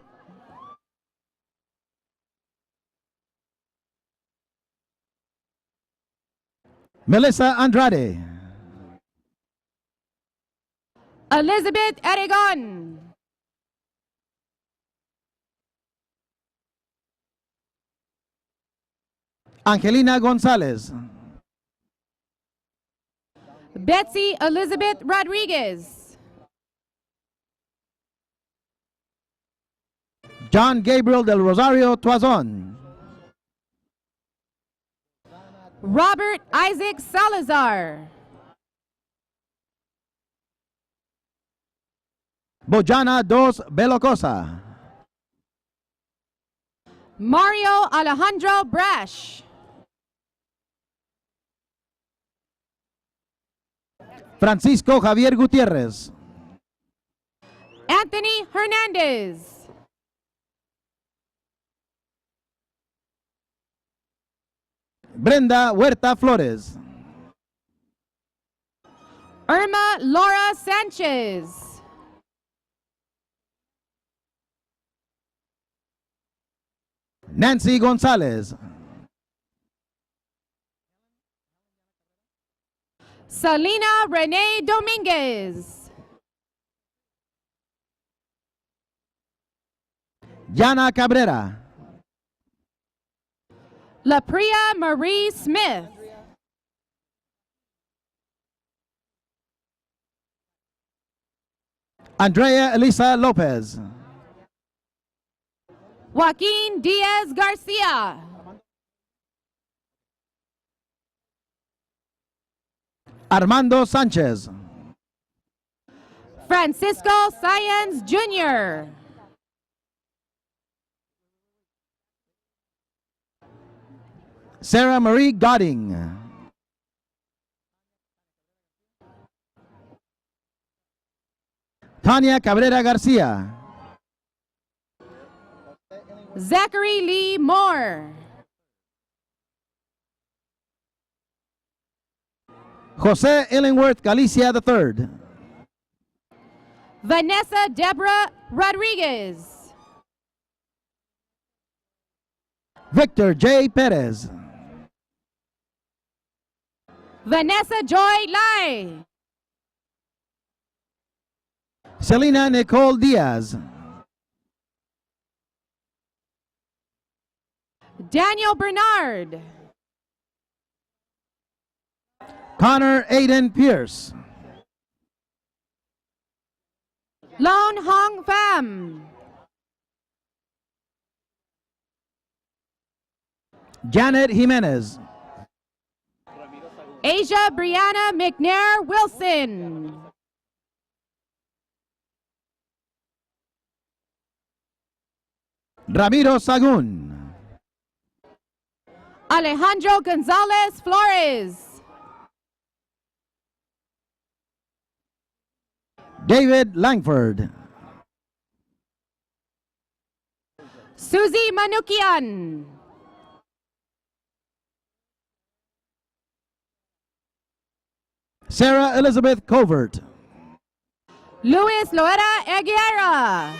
Melissa Andrade. Elizabeth Aragon. Angelina González. Betsy Elizabeth Rodriguez. John Gabriel del Rosario Tuazon. Robert Isaac Salazar. Bojana Dos Belocosa. Mario Alejandro Brash. Francisco Javier Gutiérrez. Anthony Hernandez. Brenda Huerta Flores. Irma Laura Sanchez. Nancy González. Selena Renee Dominguez. Yana Cabrera. LaPria Marie Smith. Andrea Elisa Lopez. Joaquin Diaz Garcia. Armando Sánchez. Francisco Sayans Jr. Sarah Marie Godding. Tania Cabrera Garcia. Zachary Lee Moore. Jose Illingworth Galicia III. Vanessa Deborah Rodriguez. Victor J. Perez. Vanessa Joy Lai. Selena Nicole Diaz. Daniel Bernard. Connor Aiden Pierce. Lone Hong Pham. Janet Jimenez. Asia Brianna McNair Wilson. Ramiro Sagun. Alejandro Gonzalez Flores. David Langford. Susie Manukian. Sarah Elizabeth Covert. Luis Loera Aguilera.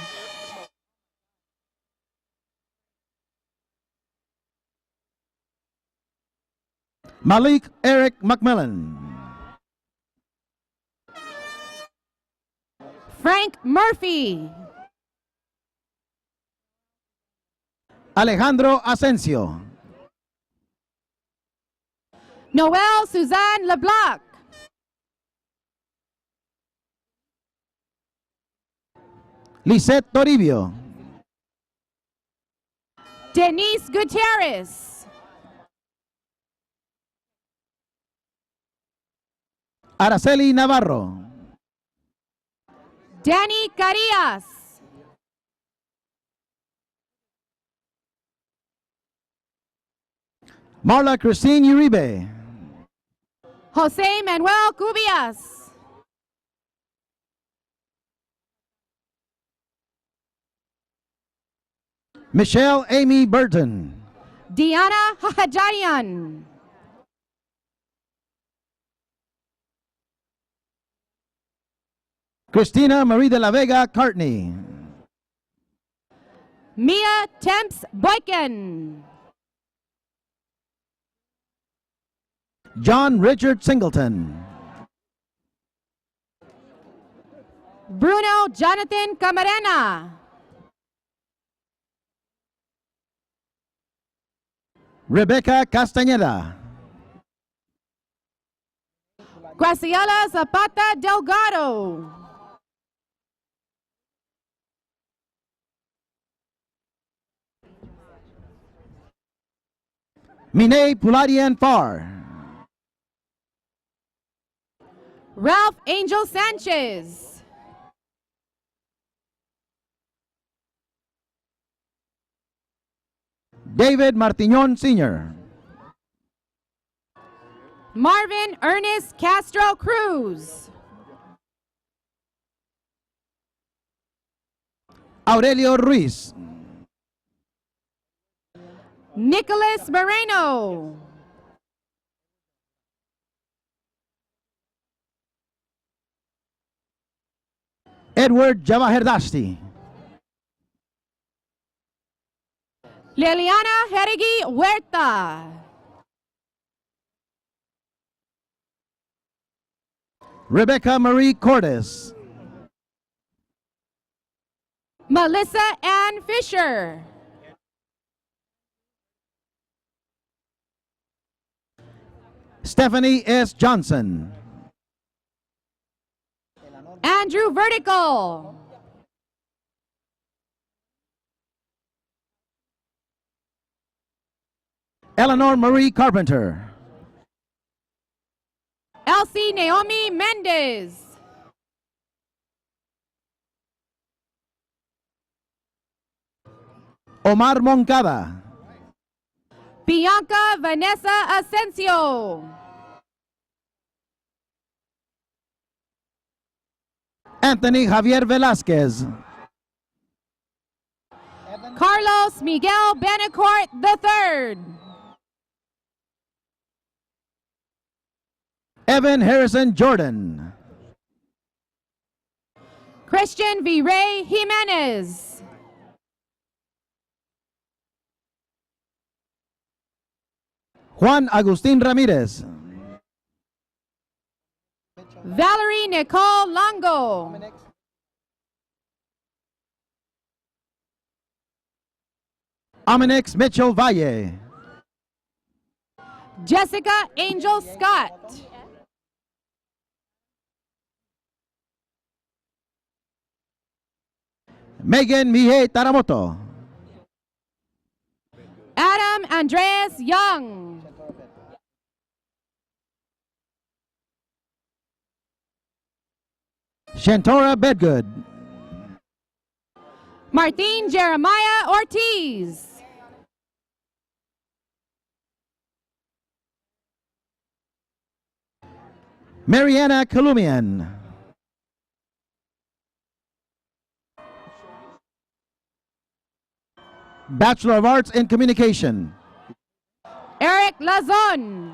Malik Eric McMillan. Frank Murphy. Alejandro Asensio. Noelle Suzanne LeBlanc. Lisette Toribio. Denise Gutierrez. Araceli Navarro. Danny Carillas. Marla Christine Uribe. Jose Manuel Cubias. Michelle Amy Burton. Diana Hajadian. Cristina Marie de la Vega Cartney. Mia Temps Boykin. John Richard Singleton. Bruno Jonathan Camarena. Rebecca Castañeda. Graciela Zapata Delgado. Minay Puladian Farr. Ralph Angel Sanchez. David Martiñon Sr. Marvin Ernest Castro Cruz. Aurelio Ruiz. Nicholas Moreno. Edward Javaherdashti. Liliana Jeregi Huerta. Rebecca Marie Cordes. Melissa Ann Fisher. Stephanie S. Johnson. Andrew Vertical. Eleanor Marie Carpenter. Elsie Naomi Mendez. Omar Moncada. Bianca Vanessa Asensio. Anthony Javier Velasquez. Carlos Miguel Benacourt III. Evan Harrison Jordan. Christian V. Ray Jimenez. Juan Agustin Ramirez. Valerie Nicole Longo. Aminix Mitchell Valle. Jessica Angel Scott. Megan Mihei Taramoto. Adam Andreas Young. Shantora Bedgood. Martine Jeremiah Ortiz. Mariana Kalumian. Bachelor of Arts in Communication. Eric Lazon.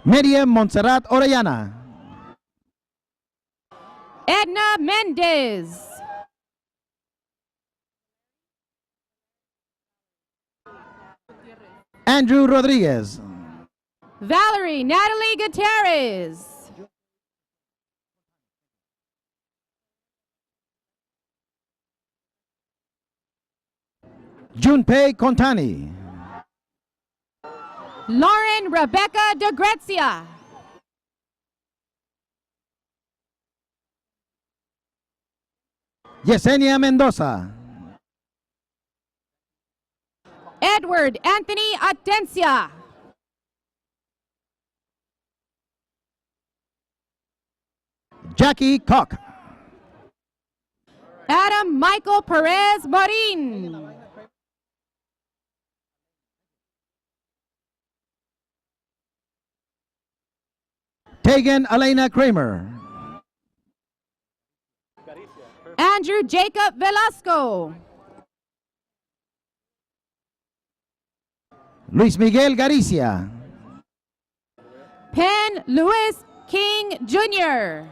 Miriam Montserrat Orellana. Edna Mendez. Andrew Rodriguez. Valerie Natalie Gutierrez. Junpei Contani. Lauren Rebecca DeGrazia. Yesenia Mendoza. Edward Anthony Atencia. Jackie Koch. Adam Michael Perez Marin. Tegan Elena Kramer. Andrew Jacob Velasco. Luis Miguel Garicia. Penn Lewis King Jr.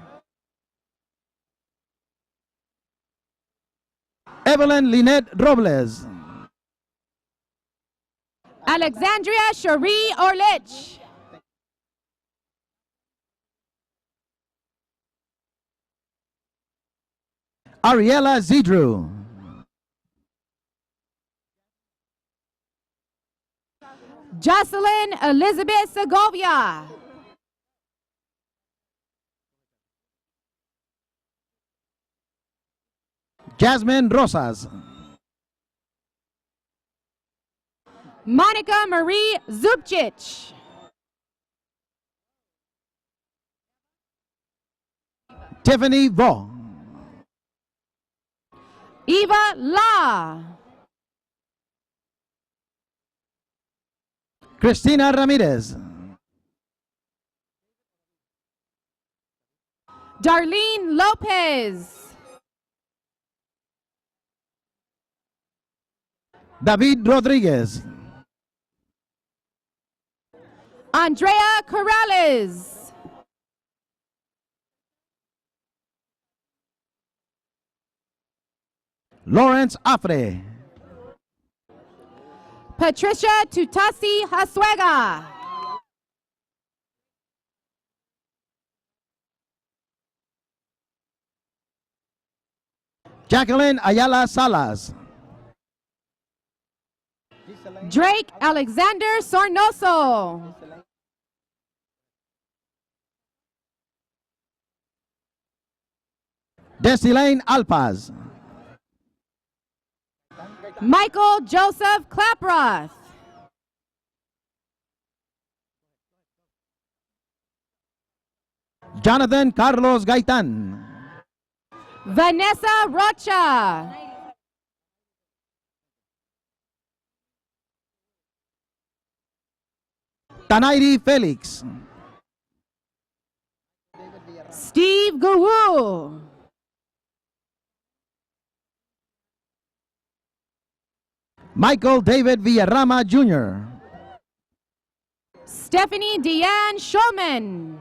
Evelyn Lynette Robles. Alexandria Cherie Orlich. Ariela Zidru. Jocelyn Elizabeth Segovia. Jasmine Rosas. Monica Marie Zubcic. Tiffany Vo. Eva La. Cristina Ramirez. Darlene Lopez. David Rodriguez. Andrea Corrales. Lawrence Afre. Patricia Tutasi Hasuega. Jacqueline Ayala Salas. Drake Alexander Sornoso. Desilane Alpaz. Michael Joseph Klaproth. Jonathan Carlos Gaitan. Vanessa Rocha. Tanairi Felix. Steve Gawu. Michael David Villarama Jr. Stephanie Deanne Shulman.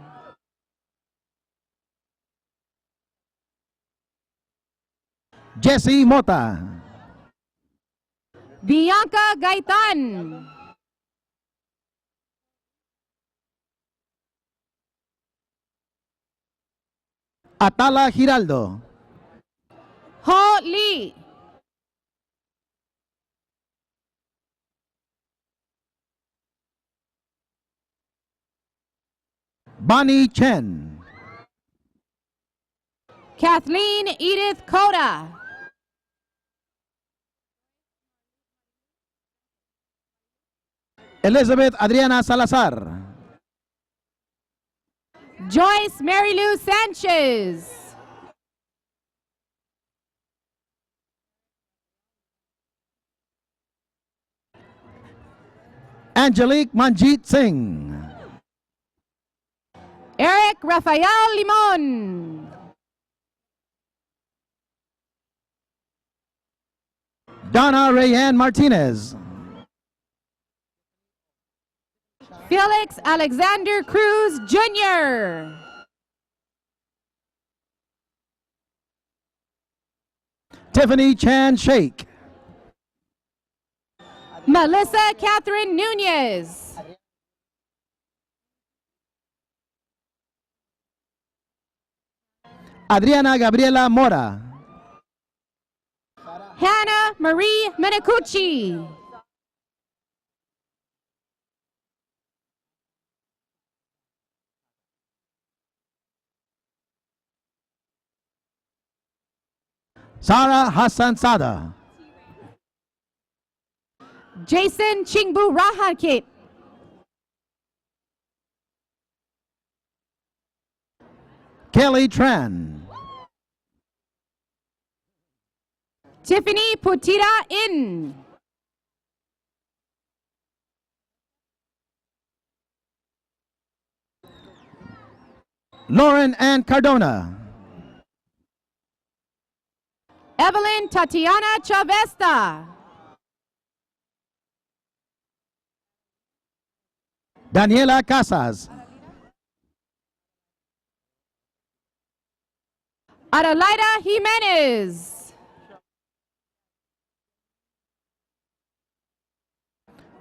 Jesse Mota. Bianca Gaitan. Atala Giraldo. Ho Lee. Bonnie Chen. Kathleen Edith Coda. Elizabeth Adriana Salazar. Joyce Mary Lou Sanchez. Angelique Manjeet Singh. Eric Rafael Limon. Donna Rayanne Martinez. Felix Alexander Cruz Jr. Tiffany Chan Sheikh. Melissa Catherine Nunez. Adriana Gabriela Mora. Hannah Marie Menacucci. Sarah Hassan Sada. Jason Chingbu Rahakit. Kelly Tran. Tiffany Putira In. Lauren Ann Cardona. Evelyn Tatiana Chavesta. Daniela Casas. Adelaida Jimenez.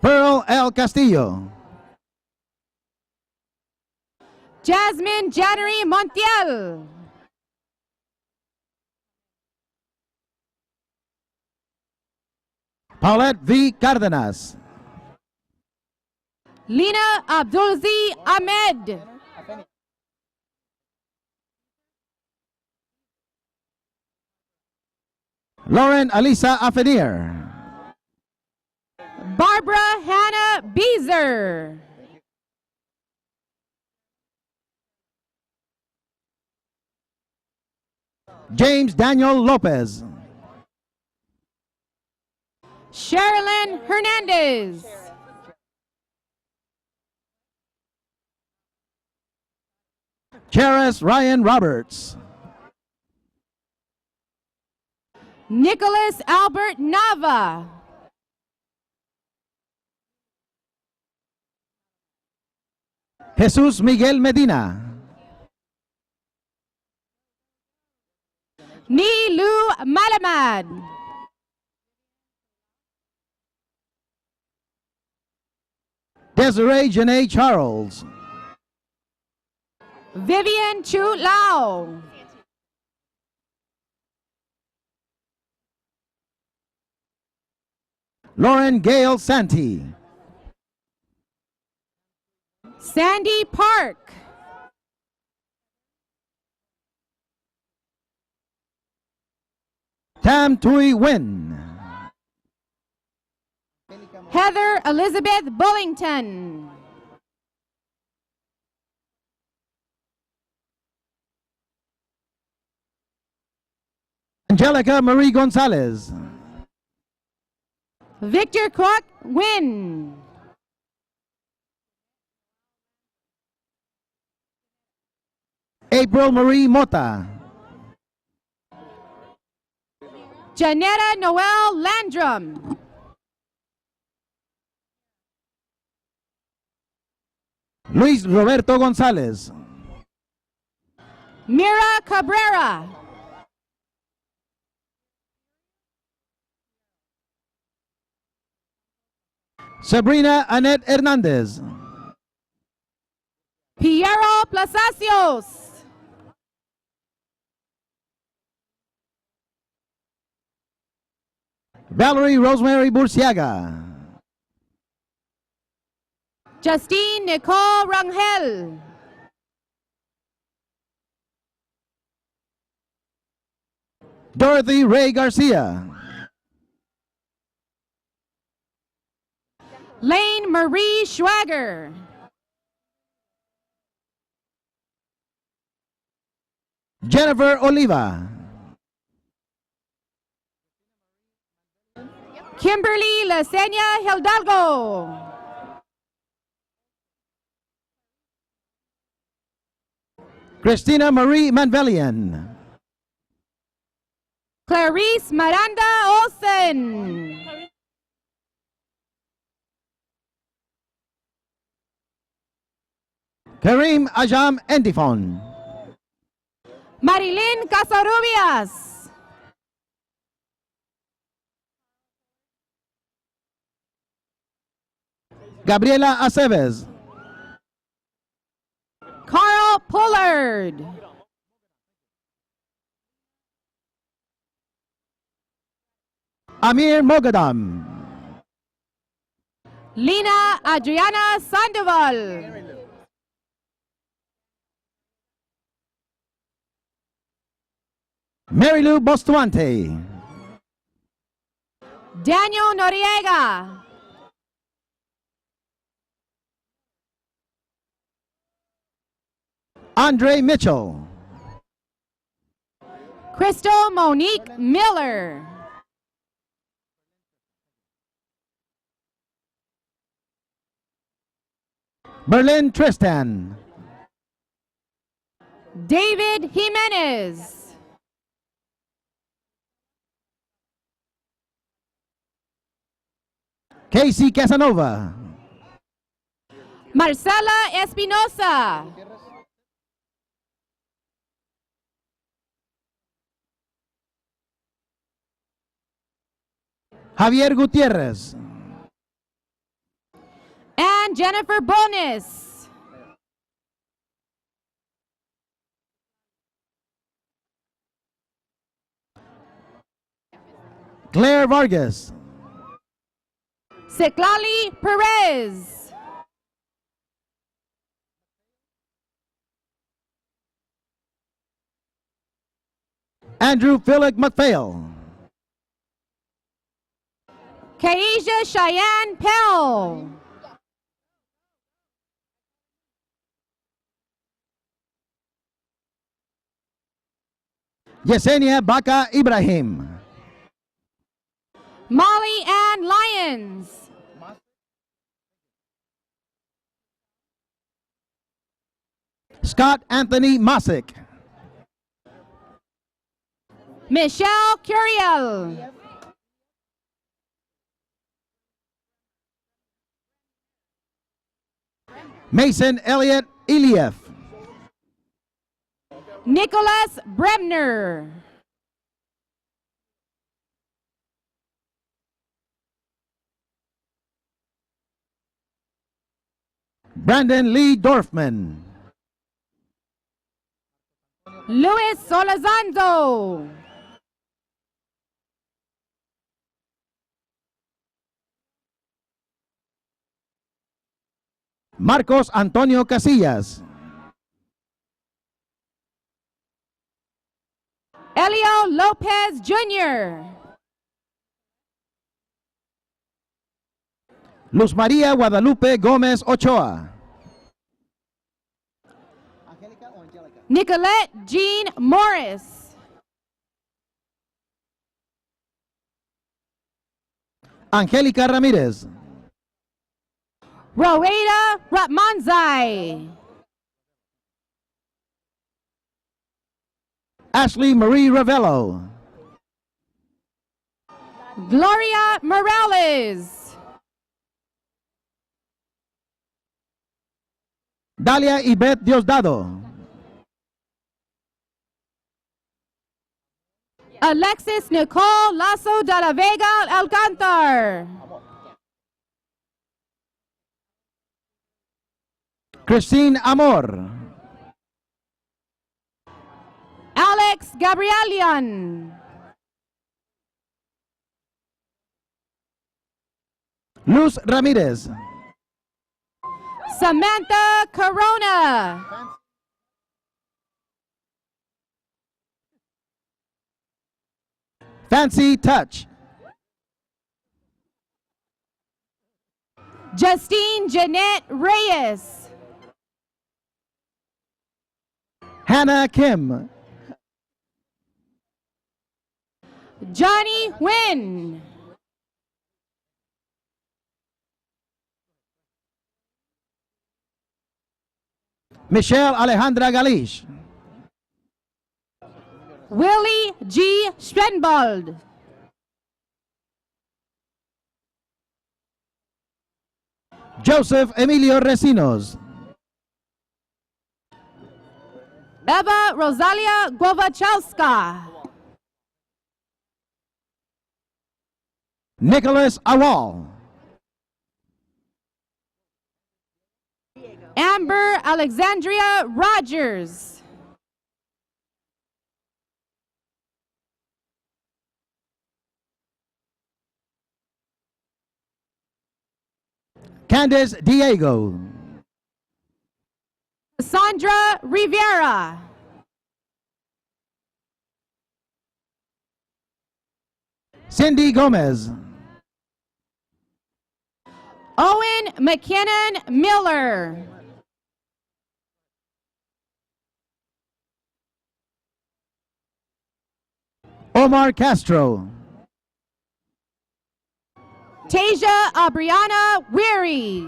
Pearl L. Castillo. Jasmine January Montiel. Paulette V. Cardenas. Lina Abdulzi Ahmed. Lauren Alisa Afenir. Barbara Hannah Beezer. James Daniel Lopez. Sherilyn Hernandez. Cheris Ryan Roberts. Nicholas Albert Nava. Jesus Miguel Medina. Nilu Malamad. Desiree Janae Charles. Vivian Chu Lao. Lauren Gale Santee. Sandy Park. Tam Tui Win. Heather Elizabeth Bullington. Angelica Marie Gonzalez. Victor Kwok Win. April Marie Mota. Janetta Noel Landrum. Luis Roberto Gonzalez. Mira Cabrera. Sabrina Annette Hernandez. Piero Plasacios. Valerie Rosemary Burciaga. Justine Nicole Rangel. Dorothy Ray Garcia. Lane Marie Schwager. Jennifer Oliva. Kimberly Lasenia Hidalgo. Christina Marie Manvelian. Clarice Miranda Olsen. Karim Ajam Endifon. Marilyn Casarubias. Gabriela Aceves. Carl Pullard. Amir Mogadam. Lina Adriana Sandoval. Marilu Bostuante. Daniel Noriega. Andre Mitchell. Crystal Monique Miller. Berlin Tristan. David Jimenez. Casey Casanova. Marcela Espinosa. Javier Gutierrez. And Jennifer Bonis. Claire Vargas. Ciclali Perez. Andrew Philip McPhail. Kaisha Cheyenne Pell. Yesenia Baka Ibrahim. Molly Ann Lyons. Scott Anthony Masick. Michelle Curiel. Mason Elliott Iliev. Nicholas Bremner. Brandon Lee Dorfman. Luis Solazando. Marcos Antonio Casillas. Elio Lopez Jr. Luz María Guadalupe Gómez Ochoa. Nicolette Jean Morris. Angélica Ramírez. Roweda Ratmanzai. Ashley Marie Ravello. Gloria Morales. Dalia Ibet Diosdado. Alexis Nicole Lasso de la Vega Alcantar. Christine Amor, Alex Gabrielian. Luz Ramirez, Samantha Corona. Fancy Touch, Justine Jeanette Reyes. Hannah Kim, Johnny Nguyen. Michelle Alejandra Galish, Willie G. Schwenbold. Joseph Emilio Recinos, Eva Rosalia Głowachowska. Nicholas Awal, Amber Alexandria Rogers. Candice Diego, Sandra Rivera. Cindy Gomez, Owen McKinnon Miller. Omar Castro, Tasia Abriana Weary.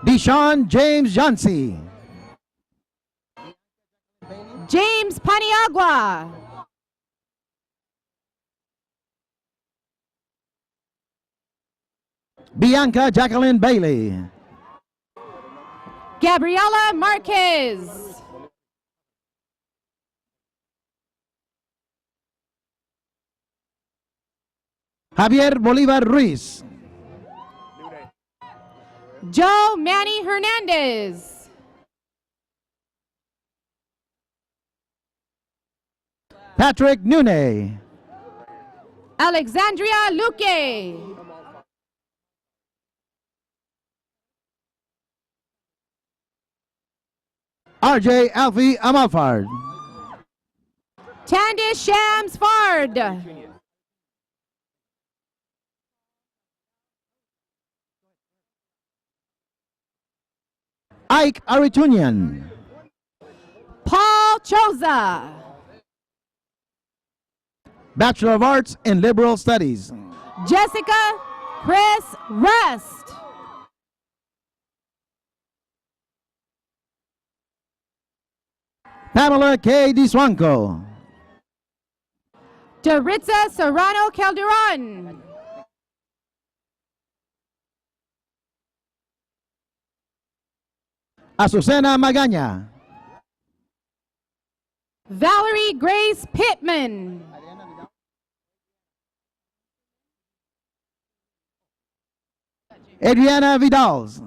Deshaun James Yancey, James Paniagua. Bianca Jacqueline Bailey, Gabriela Marquez. Javier Bolivar Ruiz, Joe Manny Hernandez. Patrick Nune, Alexandria Luque. RJ Alfie Amalfard, Tandish Shams Fard. Ike Aritunian, Paul Choza. Bachelor of Arts in Liberal Studies, Jessica Chris Rust. Pamela K. DiSwanco, Daritza Serrano Calderon. Azucena Magaña, Valerie Grace Pittman. Adriana Vidals,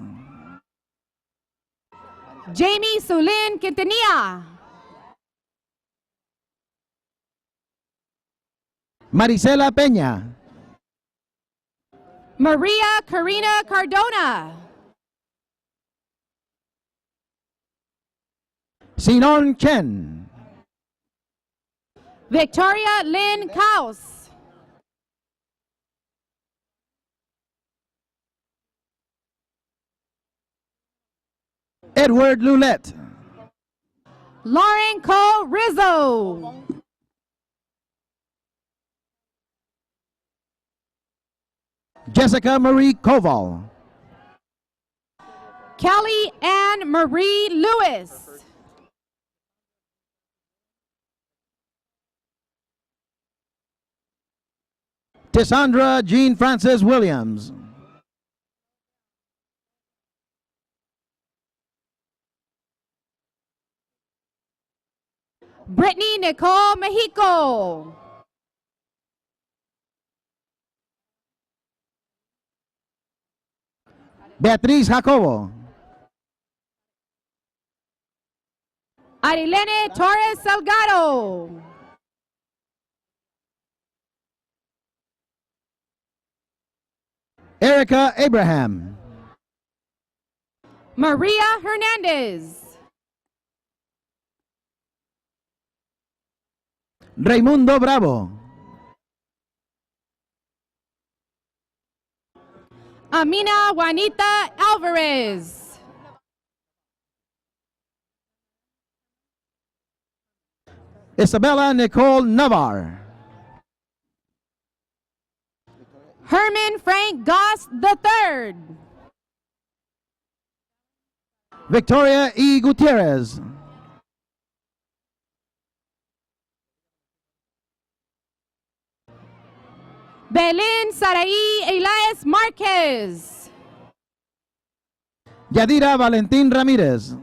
Jamie Sulin Quintanilla. Marisela Peña, Maria Karina Cardona. Sinon Chen, Victoria Lynn Kaus. Edward Lulette, Lauren Cole Rizzo. Jessica Marie Koval, Kelly Ann Marie Lewis. Tessandra Jean Frances Williams, Brittany Nicole Mexico. Beatriz Jacobo. Arilene Torres Salgado. Erica Abraham. Maria Hernandez. Raimundo Bravo. Amina Juanita Alvarez. Isabella Nicole Navar. Herman Frank Goss III. Victoria E. Gutierrez. Belén Saraí Elias Marquez. Yadira Valentín Ramírez.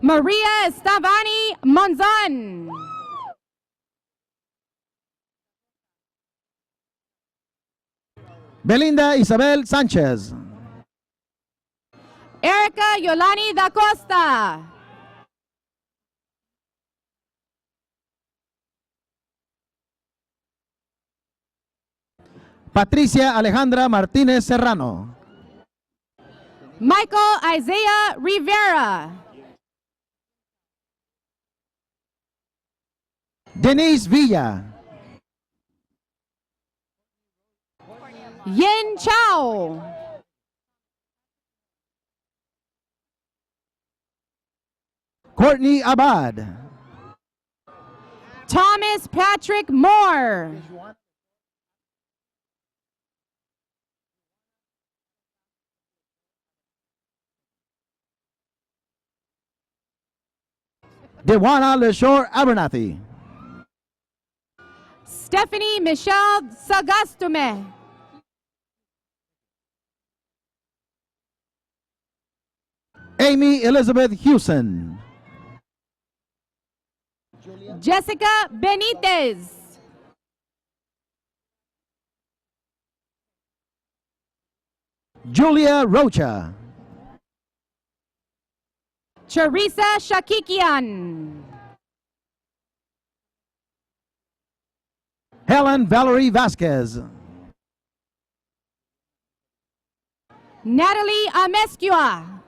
Maria Estavani Monzon. Belinda Isabel Sánchez. Erica Yolani da Costa. Patricia Alejandra Martínez Serrano. Michael Isaiah Rivera. Denise Villa. Yin Chao. Courtney Abad. Thomas Patrick Moore. Dewana Leshore Abernathy. Stephanie Michelle Sagastume. Amy Elizabeth Hewson. Jessica Benitez. Julia Rocha. Teresa Shakikian. Helen Valerie Vasquez. Natalie Amescua.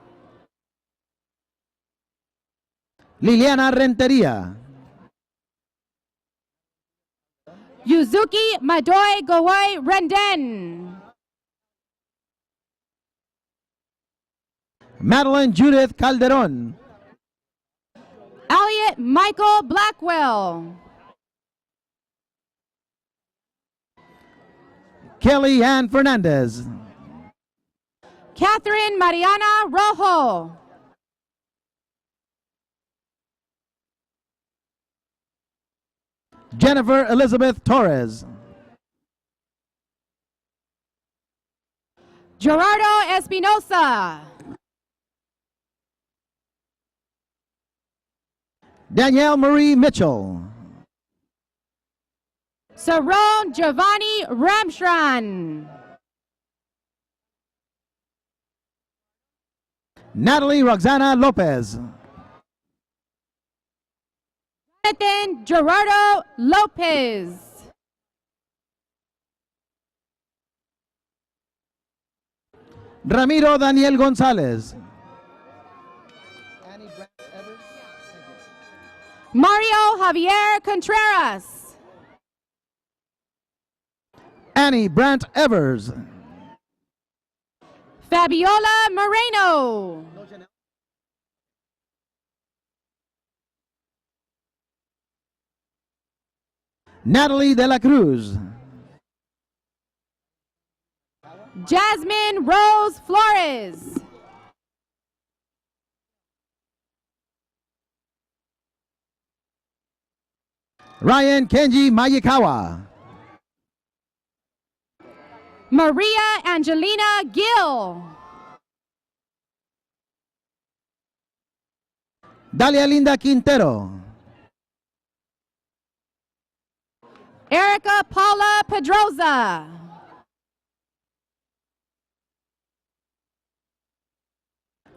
Liliana Renteria. Yuzuki Madoy Gowai Renden. Madeline Judith Calderon. Elliot Michael Blackwell. Kelly Ann Fernandez. Catherine Mariana Rojo. Jennifer Elizabeth Torres. Gerardo Espinosa. Danielle Marie Mitchell. Saron Giovanni Ramshran. Natalie Roxana Lopez. Jonathan Gerardo Lopez. Ramiro Daniel Gonzalez. Mario Javier Contreras. Annie Brandt Evers. Fabiola Moreno. Natalie de la Cruz. Jasmine Rose Flores. Ryan Kenji Mayikawa. Maria Angelina Gill. Dalia Linda Quintero. Erica Paula Pedroza.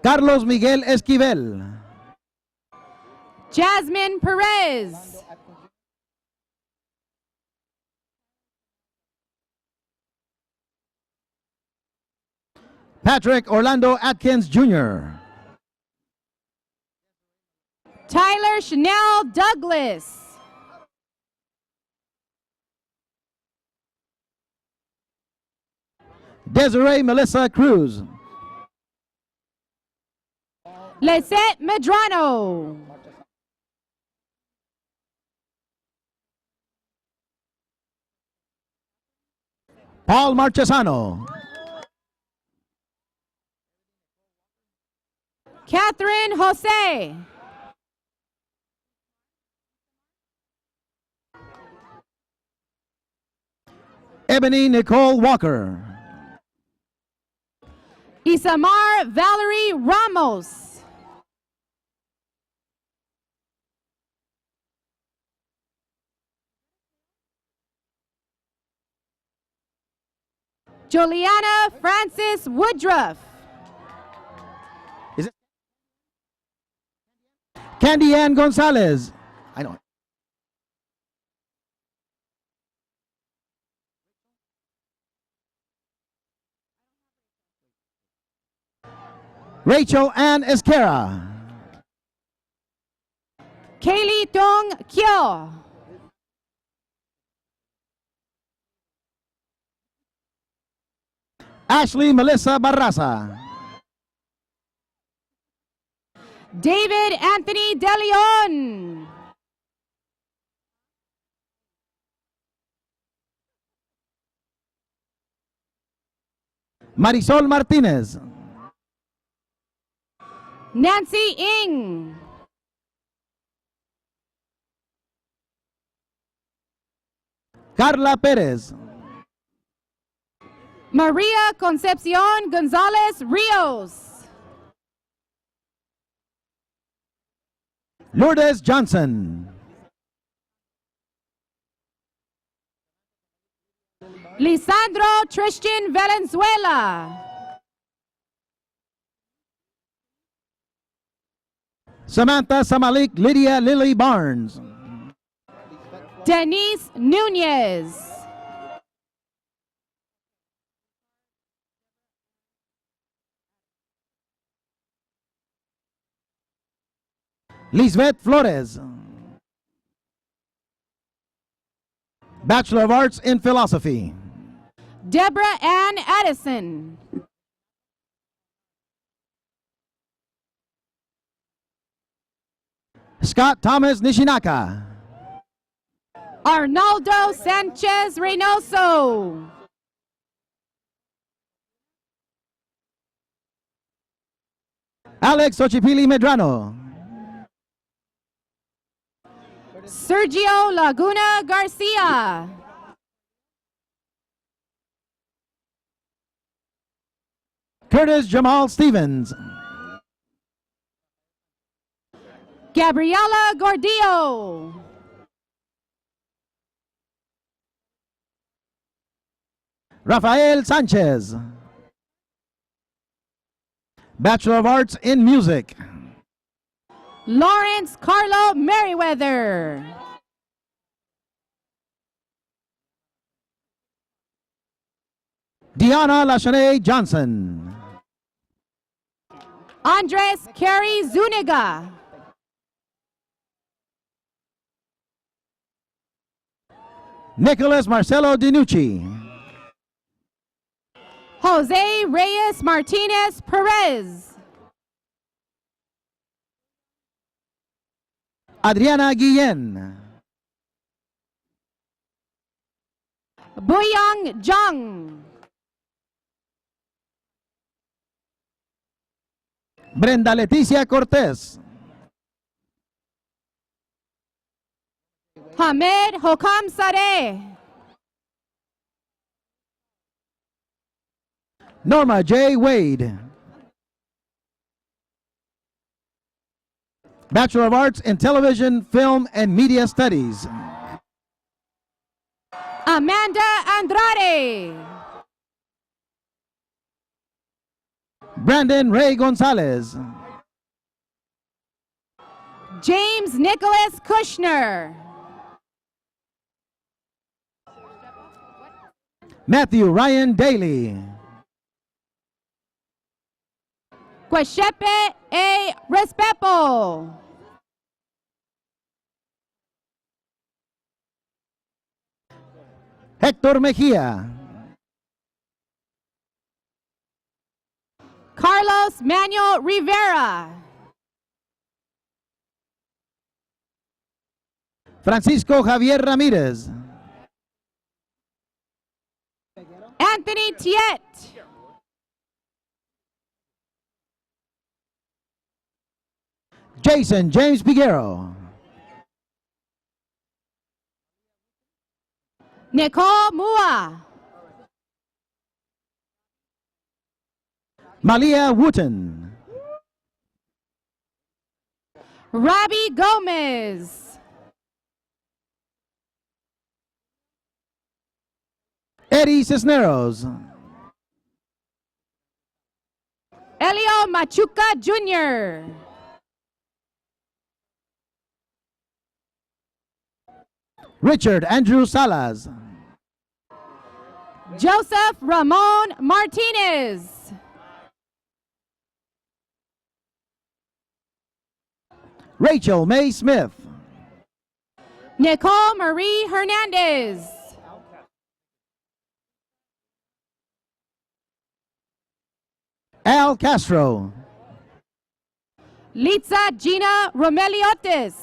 Carlos Miguel Esquivel. Jasmine Perez. Patrick Orlando Atkins Jr. Tyler Chanel Douglas. Desiree Melissa Cruz. Lisette Medrano. Paul Marchesano. Catherine Jose. Ebony Nicole Walker. Isamar Valerie Ramos. Juliana Francis Woodruff. Is it Candy Ann Gonzalez? I know. Rachel Ann Esquera. Kaylee Tong Kyo. Ashley Melissa Barraza. David Anthony De Leon. Marisol Martinez. Nancy Ng. Carla Perez. Maria Concepcion Gonzalez Rios. Lourdes Johnson. Lisandro Tristan Valenzuela. Samantha Samalik Lydia Lily Barnes. Denise Nunez. Lisbeth Flores. Bachelor of Arts in Philosophy. Deborah Ann Addison. Scott Thomas Nishinaka. Arnaldo Sanchez Reynoso. Alex Ochipili Medrano. Sergio Laguna Garcia. Curtis Jamal Stevens. Gabriela Gordillo. Rafael Sanchez. Bachelor of Arts in Music. Lawrence Carlo Merriweather. Deanna Lashanae Johnson. Andres Carey Zuniga. Nicholas Marcelo Dinucci. Jose Reyes Martinez Perez. Adriana Guillen. Buyang Zhang. Brenda Leticia Cortez. Hamed Hokam Sareh. Norma J. Wade. Bachelor of Arts in Television, Film, and Media Studies. Amanda Andrade. Brandon Ray Gonzalez. James Nicholas Kushner. Matthew Ryan Daly. Guashepe A. Respepo. Hector Mejia. Carlos Manuel Rivera. Francisco Javier Ramirez. Anthony Tiet. Jason James Piguero. Nicole Mua. Malia Wooten. Robbie Gomez. Eddie Cisneros. Elio Machuca Jr. Richard Andrew Salas. Joseph Ramon Martinez. Rachel May Smith. Nicole Marie Hernandez. Al Castro. Litza Gina Romeliotis.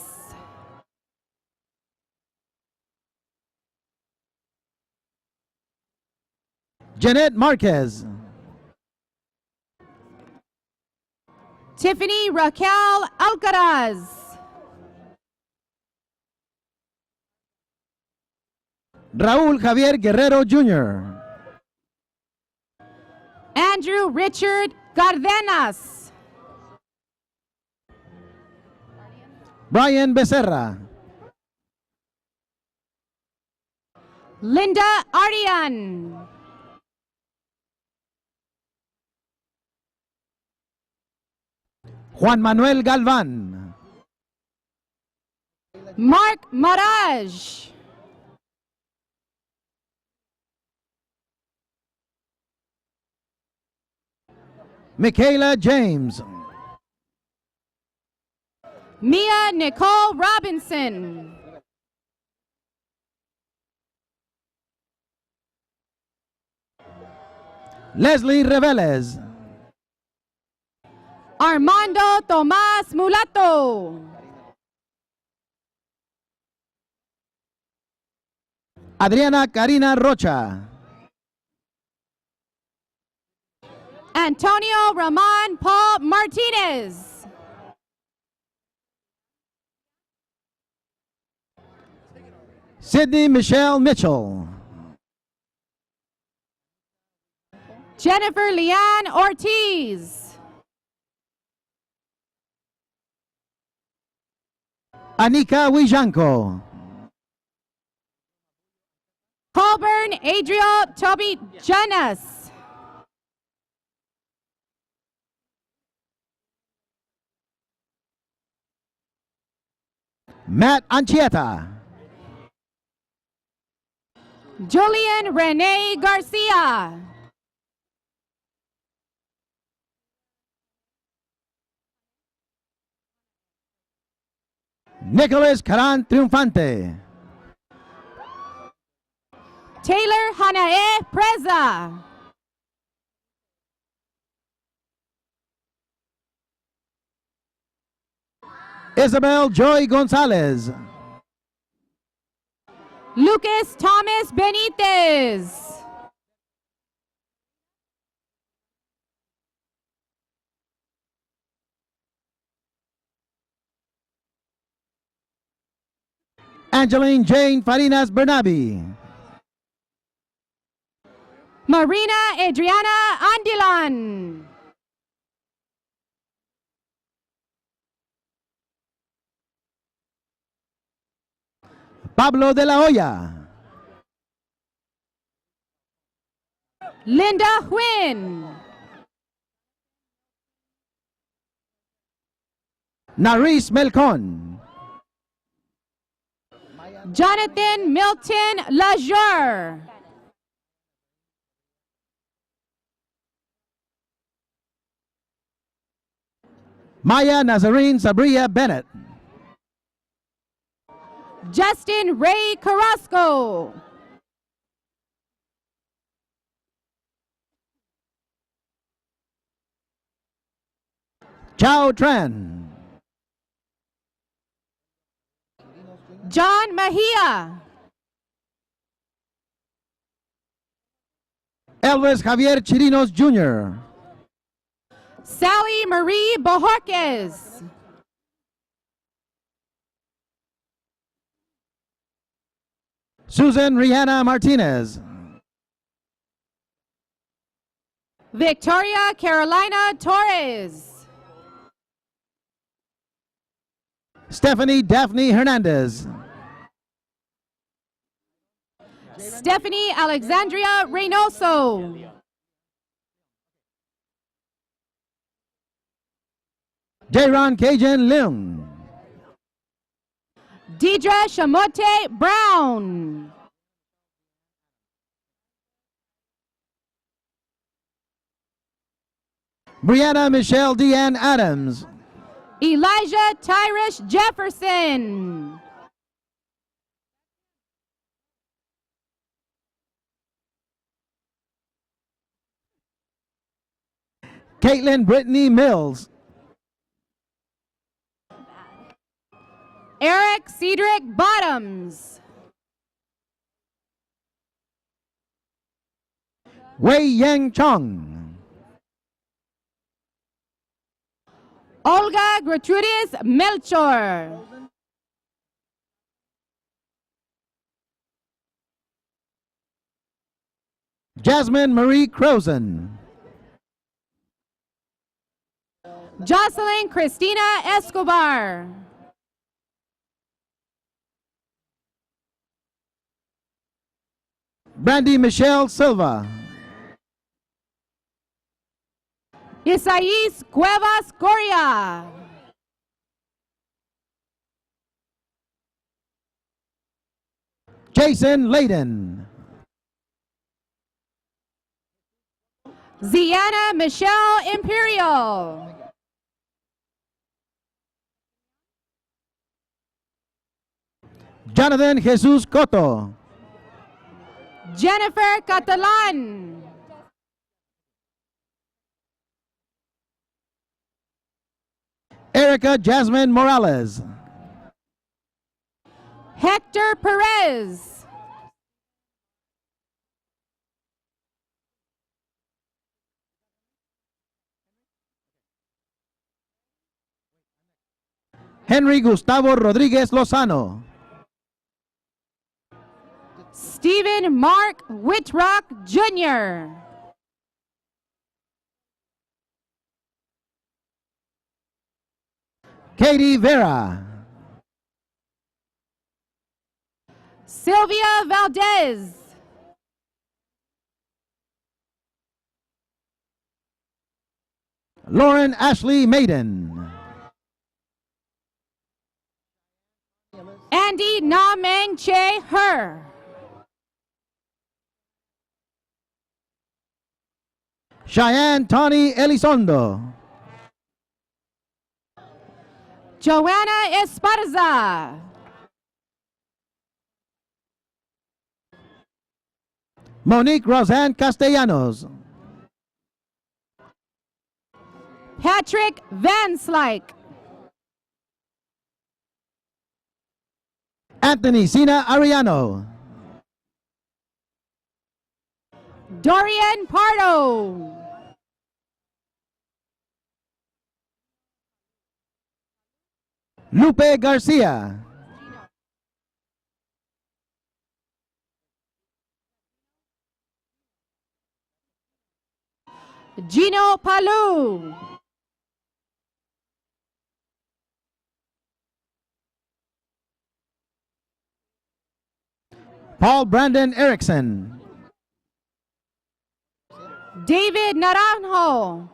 Jeanette Marquez. Tiffany Raquel Alcaraz. Raúl Javier Guerrero Jr. Andrew Richard Cardenas. Brian Becerra. Linda Arian. Juan Manuel Galvan. Mark Maraj. Michaela James. Mia Nicole Robinson. Leslie Reveles. Armando Tomas Mulato. Adriana Karina Rocha. Antonio Ramon Paul Martinez. Sydney Michelle Mitchell. Jennifer Leanne Ortiz. Anika Wijanko. Colburn Adriel Toby Jonas. Matt Anchieta. Julian Rene Garcia. Nicholas Caran Triunfante. Taylor Hanae Preza. Isabel Joy Gonzalez. Lucas Thomas Benitez. Angeline Jane Farinas Bernabe. Marina Adriana Andilan. Pablo de la Hoya. Linda Huyn. Naris Melcon, Jonathan Milton Lajour. Maya Nazarene Sabria Bennett, Justin Ray Carrasco. Chao Tran, John Mejia. Elvis Javier Chirinos Jr., Sally Marie Bojorquez. Susan Rihanna Martinez, Victoria Carolina Torres. Stephanie Daphne Hernandez, Stephanie Alexandria Reynoso. Jayron Cajun Leung, Deidre Shamote Brown. Brianna Michelle Deanne Adams, Elijah Tyrish Jefferson. Caitlin Brittany Mills, Eric Cedric Bottoms. Wei Yang Chong, Olga Gertrudis Melchor. Jasmine Marie Crozen, Jocelyn Christina Escobar. Brandy Michelle Silva, Isais Cuevas Coria. Jason Layden, Ziana Michelle Imperial. Jonathan Jesus Cotto, Jennifer Catalan. Erica Jasmine Morales, Hector Perez. Henry Gustavo Rodriguez Lozano, Stephen Mark Whitrock Jr. Katie Vera, Sylvia Valdez. Lauren Ashley Maiden, Andy Na Meng Che Her. Cheyenne Tawny Elizondo, Joanna Esparza. Monique Roseanne Castellanos, Patrick Van Slyke. Anthony Sina Ariano, Dorian Pardo. Lupe Garcia, Gino Palu. Paul Brandon Erickson, David Naranjo.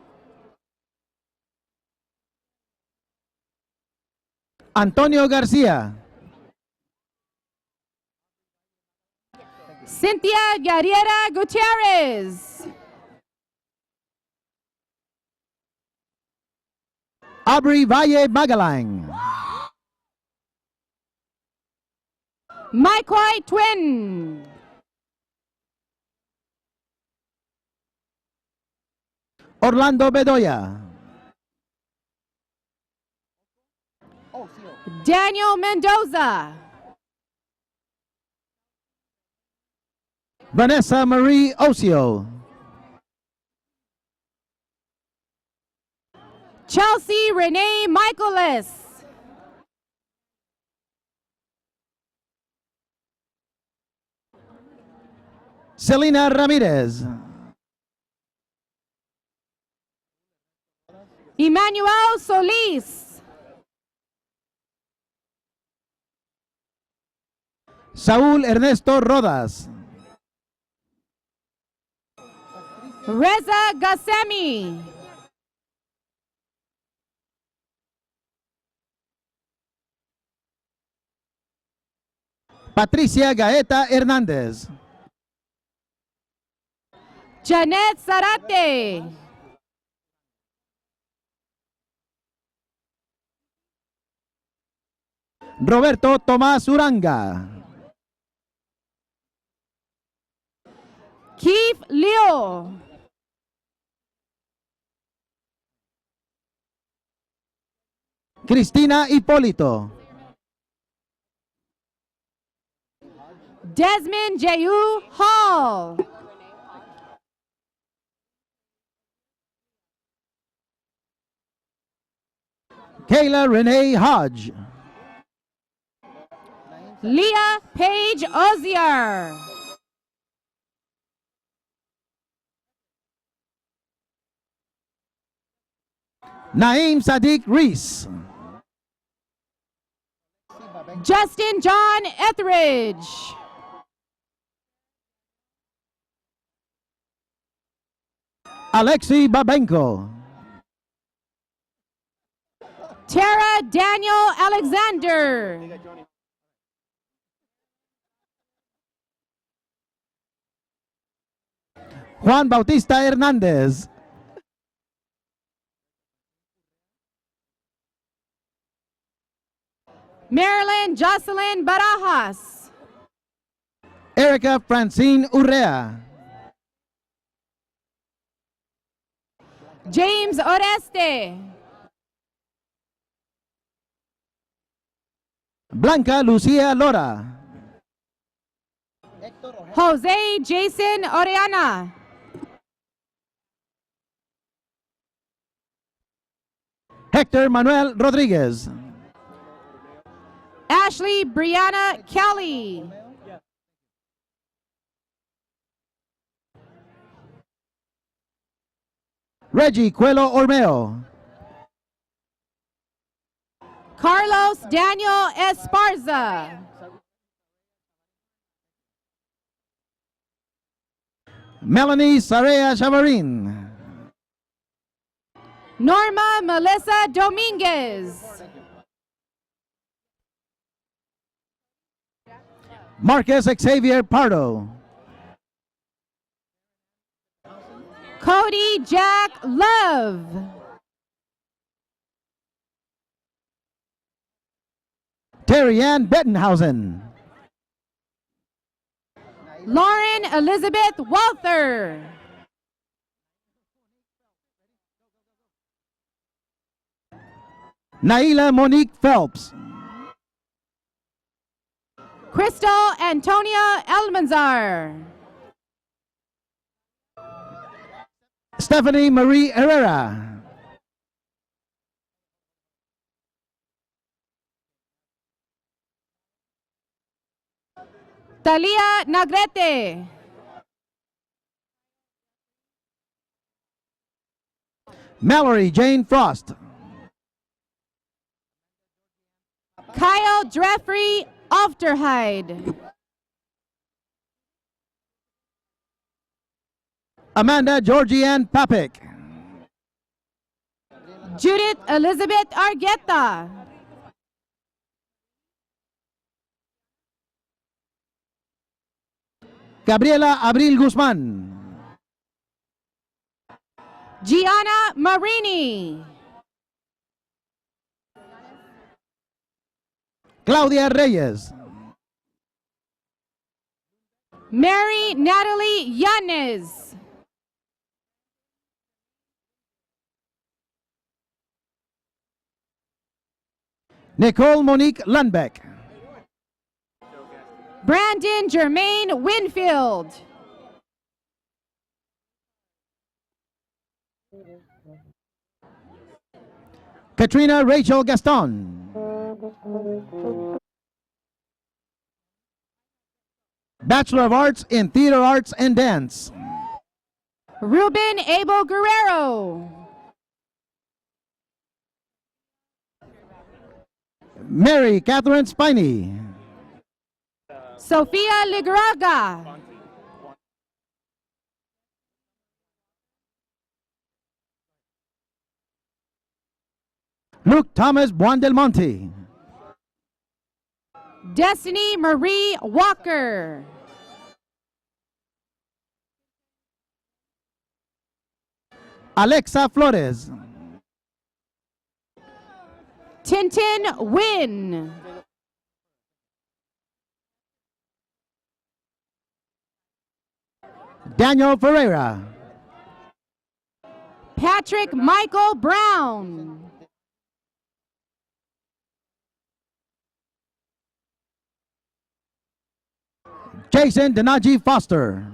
Antonio Garcia, Cynthia Guerrera Gutierrez. Aubrey Valle Magalang, Mike White Twin. Orlando Bedoya, Daniel Mendoza. Vanessa Marie Osio, Chelsea Renee Michaelis. Selena Ramirez, Emmanuel Solis. Saúl Ernesto Rodas, Reza Gassemi. Patricia Gaeta Hernández, Janet Zarate. Roberto Tomás Uranga, Keith Leo. Cristina Hipólito, Desmond Jehu Hall. Kayla Renee Hodge, Leah Page Ozier. Naeem Sadiq Reese, Justin John Etheridge. Alexi Babenko, Tara Daniel Alexander. Juan Bautista Hernández, Marilyn Jocelyn Barajas. Erica Francine Urrea, James Oreste. Blanca Lucia Lora, Jose Jason Oriana. Hector Manuel Rodriguez, Ashley Brianna Kelly. Reggie Cuelo Ormeo, Carlos Daniel Esparza. Melanie Sarea Chavarin, Norma Melissa Dominguez. Marcus Xavier Pardo, Cody Jack Love. Terry Ann Bettenhausen, Lauren Elizabeth Walther. Naila Monique Phelps, Crystal Antonia Elmanzar. Stephanie Marie Herrera, Talia Nagrete. Mallory Jane Frost, Kyle Jeffrey Ofterhide. Amanda Georgianne Papik, Judith Elizabeth Argueta. Gabriela Abril Guzman. Gianna Marini. Claudia Reyes. Mary Natalie Yanez. Nicole Monique Lundbeck. Brandon Jermaine Winfield. Katrina Rachel Gaston. Bachelor of Arts in Theater Arts and Dance. Ruben Abel Guerrero. Mary Catherine Spiney. Sofia Ligraga. Luke Thomas Buan del Monte. Destiny Marie Walker. Alexa Flores. Tintin Win. Daniel Ferreira. Patrick Michael Brown. Jason Denaji Foster.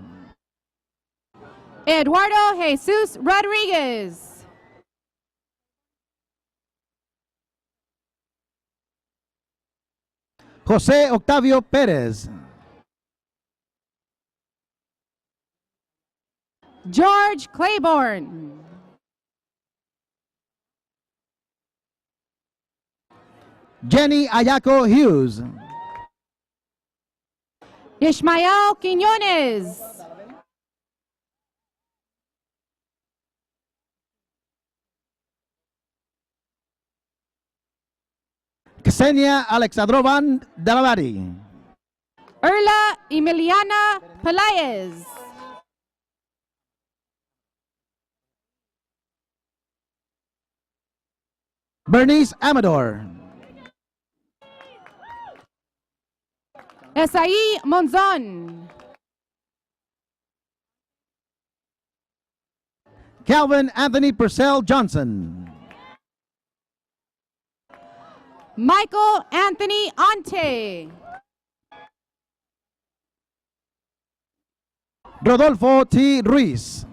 Eduardo Jesus Rodriguez. Jose Octavio Perez. George Claiborne. Jenny Ayako Hughes. Ishmael Quiñones. Ksenia Alexandrovan Dalavari. Erla Emiliana Pelaez. Bernice Amador. Esai Monzon. Calvin Anthony Purcell Johnson. Michael Anthony Ante. Rodolfo T. Ruiz.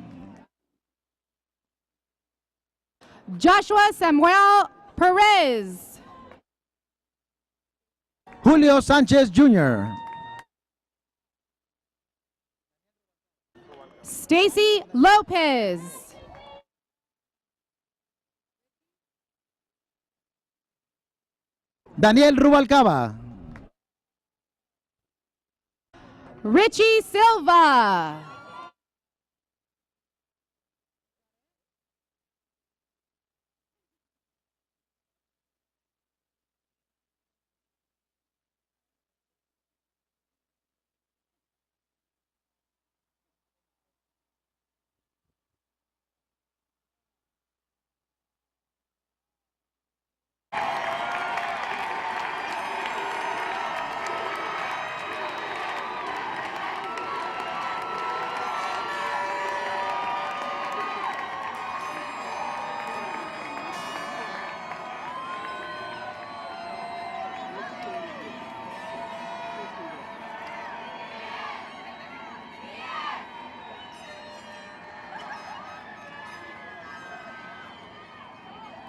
Joshua Samuel Perez. Julio Sanchez Jr. Stacy Lopez. Daniel Rubalcaba. Richie Silva.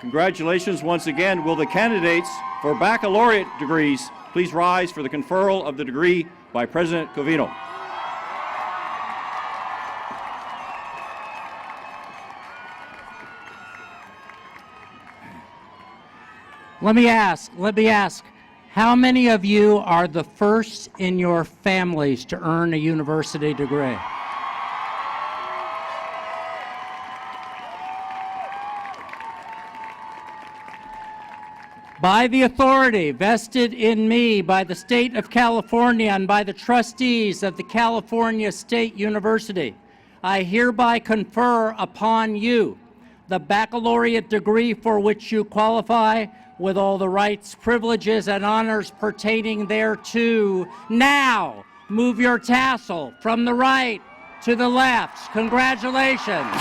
Congratulations once again. Will the candidates for baccalaureate degrees please rise for the conferral of the degree by President Covino? Let me ask, how many of you are the first in your families to earn a university degree? By the authority vested in me by the State of California and by the trustees of the California State University, I hereby confer upon you the baccalaureate degree for which you qualify, with all the rights, privileges, and honors pertaining thereto. Now, move your tassel from the right to the left. Congratulations.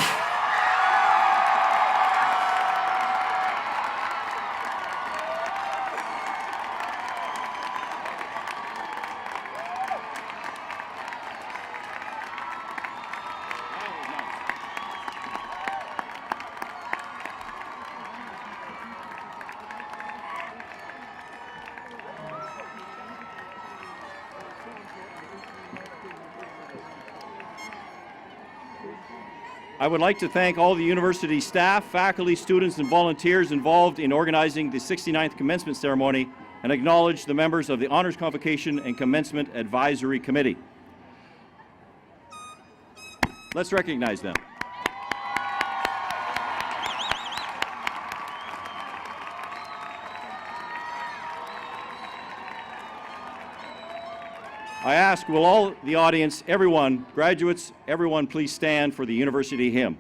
I would like to thank all the university staff, faculty, students, and volunteers involved in organizing the 69th commencement ceremony and acknowledge the members of the Honors Convocation and Commencement Advisory Committee. Let's recognize them. I ask, will all the audience, everyone, graduates, everyone please stand for the university hymn.